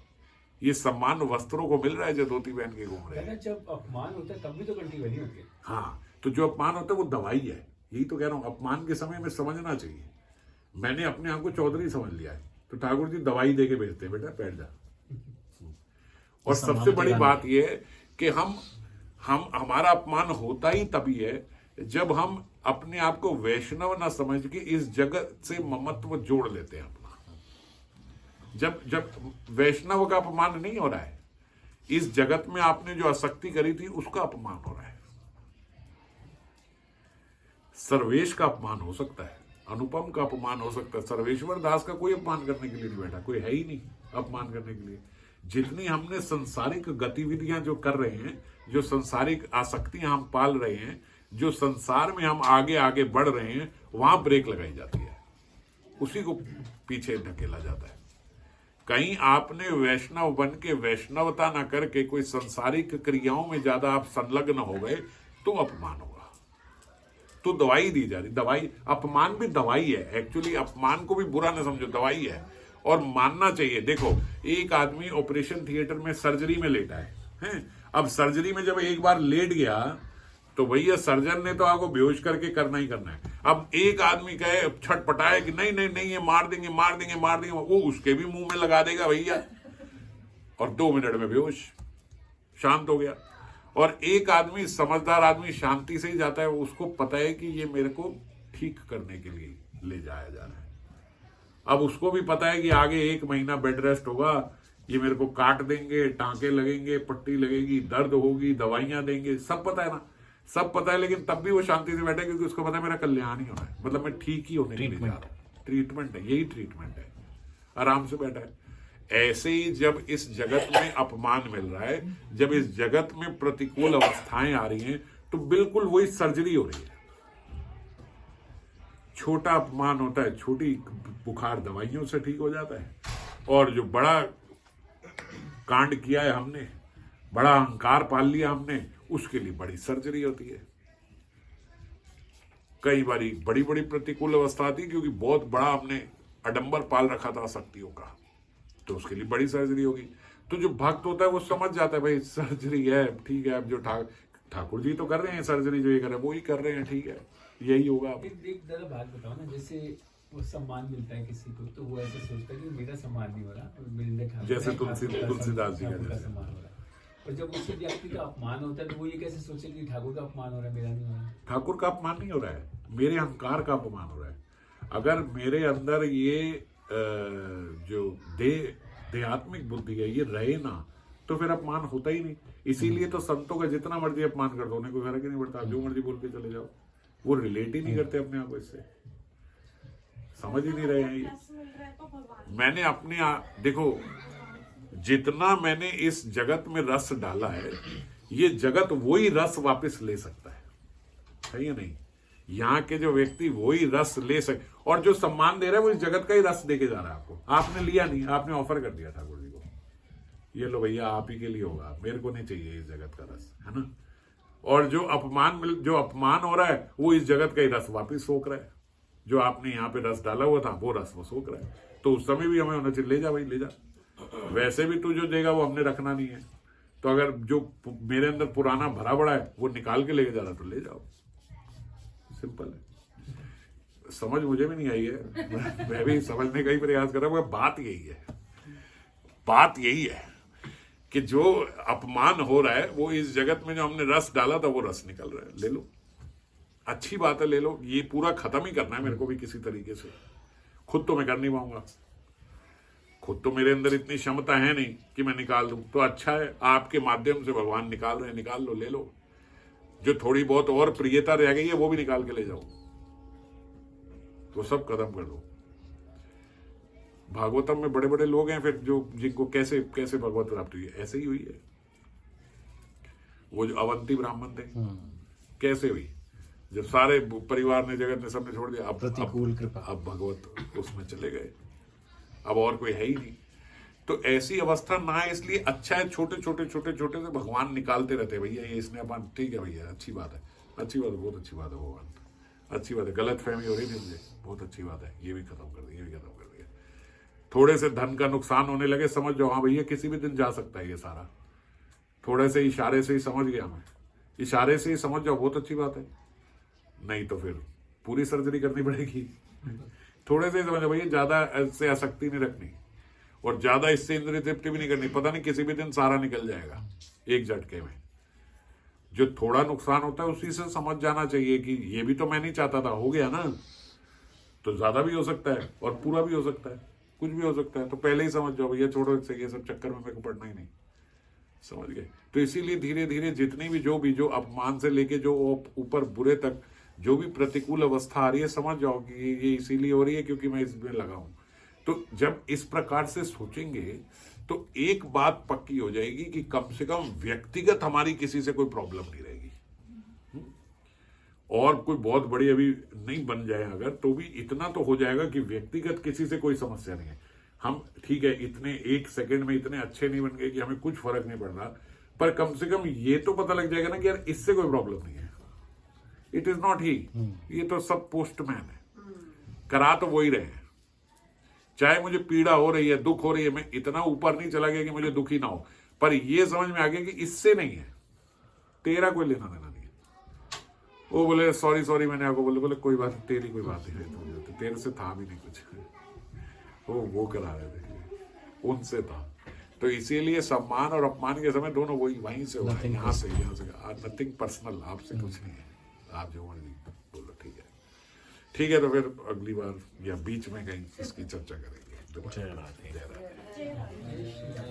ये सम्मान वस्त्रों को मिल रहा है जो धोती पहन के घूम रहे हैं। जब अपमान होता है तब भी तो घंटी बनी होती है। हाँ, तो जो अपमान होता है वो दवाई है, यही तो कह रहा हूं, अपमान के समय में समझना चाहिए। मैंने अपने आप को चौधरी समझ लिया है, तो ठाकुर जी दवाई दे के भेजते हैं, बेटा बैठ जा। और सबसे बड़ी बात यह है कि हम हमारा अपमान होता ही तभी है जब हम अपने आप को वैष्णव ना समझ के इस जगत से ममत्व जोड़ लेते हैं अपना। जब वैष्णव का अपमान नहीं हो रहा है, इस जगत में आपने जो आसक्ति करी थी उसका अपमान हो रहा है। सर्वेश का अपमान हो सकता है, अनुपम का अपमान हो सकता है, सर्वेश्वर दास का कोई अपमान करने के लिए नहीं बैठा, कोई है ही नहीं अपमान करने के लिए। जितनी हमने संसारिक गतिविधियां जो कर रहे हैं, जो संसारिक आसक्तियां हम पाल रहे हैं, जो संसार में हम आगे आगे बढ़ रहे हैं, वहां ब्रेक लगाई जाती है, उसी को पीछे ढकेला जाता है। कहीं आपने वैष्णव बन के वैष्णवता ना करके कोई संसारिक क्रियाओं में ज्यादा आप संलग्न हो गए तो अपमान होगा, तो दवाई दी जा रही। दवाई, अपमान भी दवाई है एक्चुअली, अपमान को भी बुरा ना समझो, दवाई है। और मानना चाहिए। देखो, एक आदमी ऑपरेशन थिएटर में सर्जरी में लेटा है, अब सर्जरी में जब एक बार लेट गया तो भैया सर्जन ने तो आपको बेहोश करके करना ही करना है। अब एक आदमी कहे, छटपटाए कि नहीं नहीं नहीं, ये मार देंगे मार देंगे मार देंगे, वो उसके भी मुंह में लगा देगा भैया, और 2 मिनट में बेहोश, शांत हो गया। और एक आदमी, समझदार आदमी, शांति से ही जाता है, उसको पता है कि ये मेरे को ठीक करने के लिए ले जाया जा रहा है। अब उसको भी पता है कि आगे 1 महीना बेड रेस्ट होगा, ये मेरे को काट देंगे, टांके लगेंगे, पट्टी लगेगी, दर्द होगी, दवाइयां देंगे, सब पता है ना, सब पता है। लेकिन तब भी वो शांति से बैठे क्योंकि उसको पता है मेरा कल्याण ही होना है, मतलब मैं ठीक ही होने के लिए जा रहा हूं। ट्रीटमेंट है, यही ट्रीटमेंट है, आराम से बैठा है। ऐसे ही जब इस जगत में अपमान मिल रहा है, जब इस जगत में प्रतिकूल अवस्थाएं आ रही हैं, तो बिल्कुल वही सर्जरी हो रही है। छोटा अपमान होता है, छोटी बुखार दवाइयों से ठीक हो जाता है, और जो बड़ा कांड किया है हमने, बड़ा अहंकार पाल लिया हमने, उसके लिए बड़ी सर्जरी होती है। कई बारी बड़ी बड़ी प्रतिकूल अवस्था आती है क्योंकि बहुत बड़ा हमने अडंबर पाल रखा था शक्तियों का, तो उसके लिए बड़ी सर्जरी होगी। तो जो भक्त होता है वो समझ जाता है भाई सर्जरी है, ठीक है, अब जो ठाकुर जी तो कर रहे हैं सर्जरी, जो ये कर रहे हैं वो ही कर रहे हैं, ठीक है, यही होगा। एक जरा बात बताओ ना, जैसे वो सम्मान मिलता है किसी को तो वो ऐसे सोचता है कि मेरा सम्मान नहीं हो रहा, जैसे तुलसीदास जी का सम्मान हो रहा है, और जब उसी व्यक्ति का अपमान होता है तो वो ये कैसे सोचे कि ठाकुर का अपमान हो रहा है, मेरा नहीं हो रहा। ठाकुर का अपमान नहीं हो रहा है, मेरे अहंकार का अपमान हो रहा है। अगर मेरे अंदर ये जो देहात्मिक बुद्धि है ये रहे ना, तो फिर अपमान होता ही नहीं। इसीलिए तो संतों का जितना मर्जी अपमान कर दो, उन्हें कोई फर्क ही नहीं पड़ता, जो मर्जी बोल के चले जाओ, वो रिलेट ही नहीं करते अपने आप को इससे, समझ ही नहीं रहे हैं ये। मैंने अपने देखो, जितना मैंने इस जगत में रस डाला है, ये जगत वही रस वापस ले सकता है या नहीं? यहाँ के जो व्यक्ति वही रस ले सके, और जो सम्मान दे रहा है वो इस जगत का ही रस देके जा रहा है आपको। आपने लिया नहीं, आपने ऑफर कर दिया ठाकुर जी को, ये लो भैया आप ही के लिए होगा, मेरे को नहीं चाहिए इस जगत का रस, है ना। और जो अपमान हो रहा है वो इस जगत का ही रस वापिस सोख रहा है। जो आपने यहाँ पे रस डाला हुआ था वो रस वो सोख रहा है। तो उस समय भी हमें होना चाहिए, ले जा भाई ले जा, वैसे भी तू जो देगा वो हमने रखना नहीं है, तो अगर जो मेरे अंदर पुराना भरा पड़ा है वो निकाल के लेके जा रहा तो ले जाओ, सिंपल है। समझ मुझे भी नहीं आई है, मैं भी समझने का ही प्रयास कर रहा हूँ। बात यही है कि जो अपमान हो रहा है वो इस जगत में जो हमने रस डाला था वो रस निकल रहा है, ले लो, अच्छी बात है, ले लो। ये पूरा खत्म ही करना है मेरे को भी किसी तरीके से, खुद तो मैं कर नहीं पाऊंगा, खुद तो मेरे अंदर इतनी क्षमता है नहीं कि मैं निकाल दूं। तो अच्छा है, आपके माध्यम से भगवान निकाल रहे हैं, निकाल लो, ले लो। जो थोड़ी बहुत और प्रियता रह गई है वो भी निकाल के ले जाओ, तो सब खत्म कर दो। भागवतम में बड़े बड़े लोग हैं फिर जो जिनको कैसे कैसे भगवत प्राप्ति हुई है, ऐसे ही हुई है। वो जो अवंती ब्राह्मण थे, कैसे हुई? जब सारे परिवार ने, जगत ने, सबने छोड़ दिया, अब प्रतिकूल कृपा। अब भगवत उसमें चले गए, अब और कोई है ही नहीं। तो ऐसी अवस्था ना है, इसलिए अच्छा है छोटे छोटे छोटे छोटे से भगवान निकालते रहते हैं। भैया ये इसने अपन, ठीक है भैया, अच्छी बात है, अच्छी बात है, बहुत अच्छी बात है भगवान, अच्छी बात है। गलत फहमी हो रही थी मुझे, बहुत अच्छी बात है, ये भी खत्म कर दिया, ये भी खत्म कर दिया। थोड़े से धन का नुकसान होने लगे, समझ जाओ हाँ भैया किसी भी दिन जा सकता है ये सारा। थोड़े से इशारे से ही समझ गया मैं, इशारे से ही समझ जाओ, बहुत अच्छी बात है। नहीं तो फिर पूरी सर्जरी करनी पड़ेगी। थोड़े से ही समझ भैया, ज्यादा से आसक्ति नहीं रखनी और ज्यादा इससे इंद्रिय तृप्ति भी नहीं करनी। पता नहीं किसी भी दिन सारा निकल जाएगा एक झटके में। जो थोड़ा नुकसान होता है उसी से समझ जाना चाहिए कि ये भी तो मैं नहीं चाहता था, हो गया ना, तो ज्यादा भी हो सकता है और पूरा भी हो सकता है, कुछ भी हो सकता है। तो पहले ही समझ जाओ भैया, छोड़ो इससे, ये सब चक्कर में मेरे को पड़ना ही नहीं, समझ गए? तो इसीलिए धीरे धीरे जितनी भी जो अपमान से लेके जो ऊपर बुरे तक जो भी प्रतिकूल अवस्था आ रही है, समझ जाओ कि ये इसीलिए हो रही है क्योंकि मैं इसमें लगा हूं। तो जब इस प्रकार से सोचेंगे तो एक बात पक्की हो जाएगी कि कम से कम व्यक्तिगत हमारी किसी से कोई प्रॉब्लम नहीं रहेगी। और कोई बहुत बड़ी अभी नहीं बन जाए अगर, तो भी इतना तो हो जाएगा कि व्यक्तिगत किसी से कोई समस्या नहीं है। हम ठीक है, इतने एक सेकंड में इतने अच्छे नहीं बन गए कि हमें कुछ फर्क नहीं पड़ रहा, पर कम से कम ये तो पता लग जाएगा ना कि यार इससे कोई प्रॉब्लम नहीं है, इट इज नॉट ही, ये तो सब पोस्टमैन है, करा तो वही रहे हैं। चाहे मुझे पीड़ा हो रही है, दुख हो रही है, मैं इतना ऊपर नहीं चला गया कि मुझे दुखी ना हो, पर ये समझ में आ गया कि इससे नहीं है, तेरा कोई लेना देना नहीं है। वो बोले सॉरी मैंने आपको बोले कोई बात, तेरी कोई बात नहीं, तेरे से था भी नहीं कुछ, वो करा रहे थे, उनसे था। तो इसीलिए सम्मान और अपमान के समय दोनों वहीं से हुआ है, यहाँ से नथिंग पर्सनल, आपसे कुछ नहीं है, आप जो मर्जी बोलो, ठीक है। तो फिर अगली बार या बीच में कहीं इसकी चर्चा करेंगे। जय राधे। जय राधे।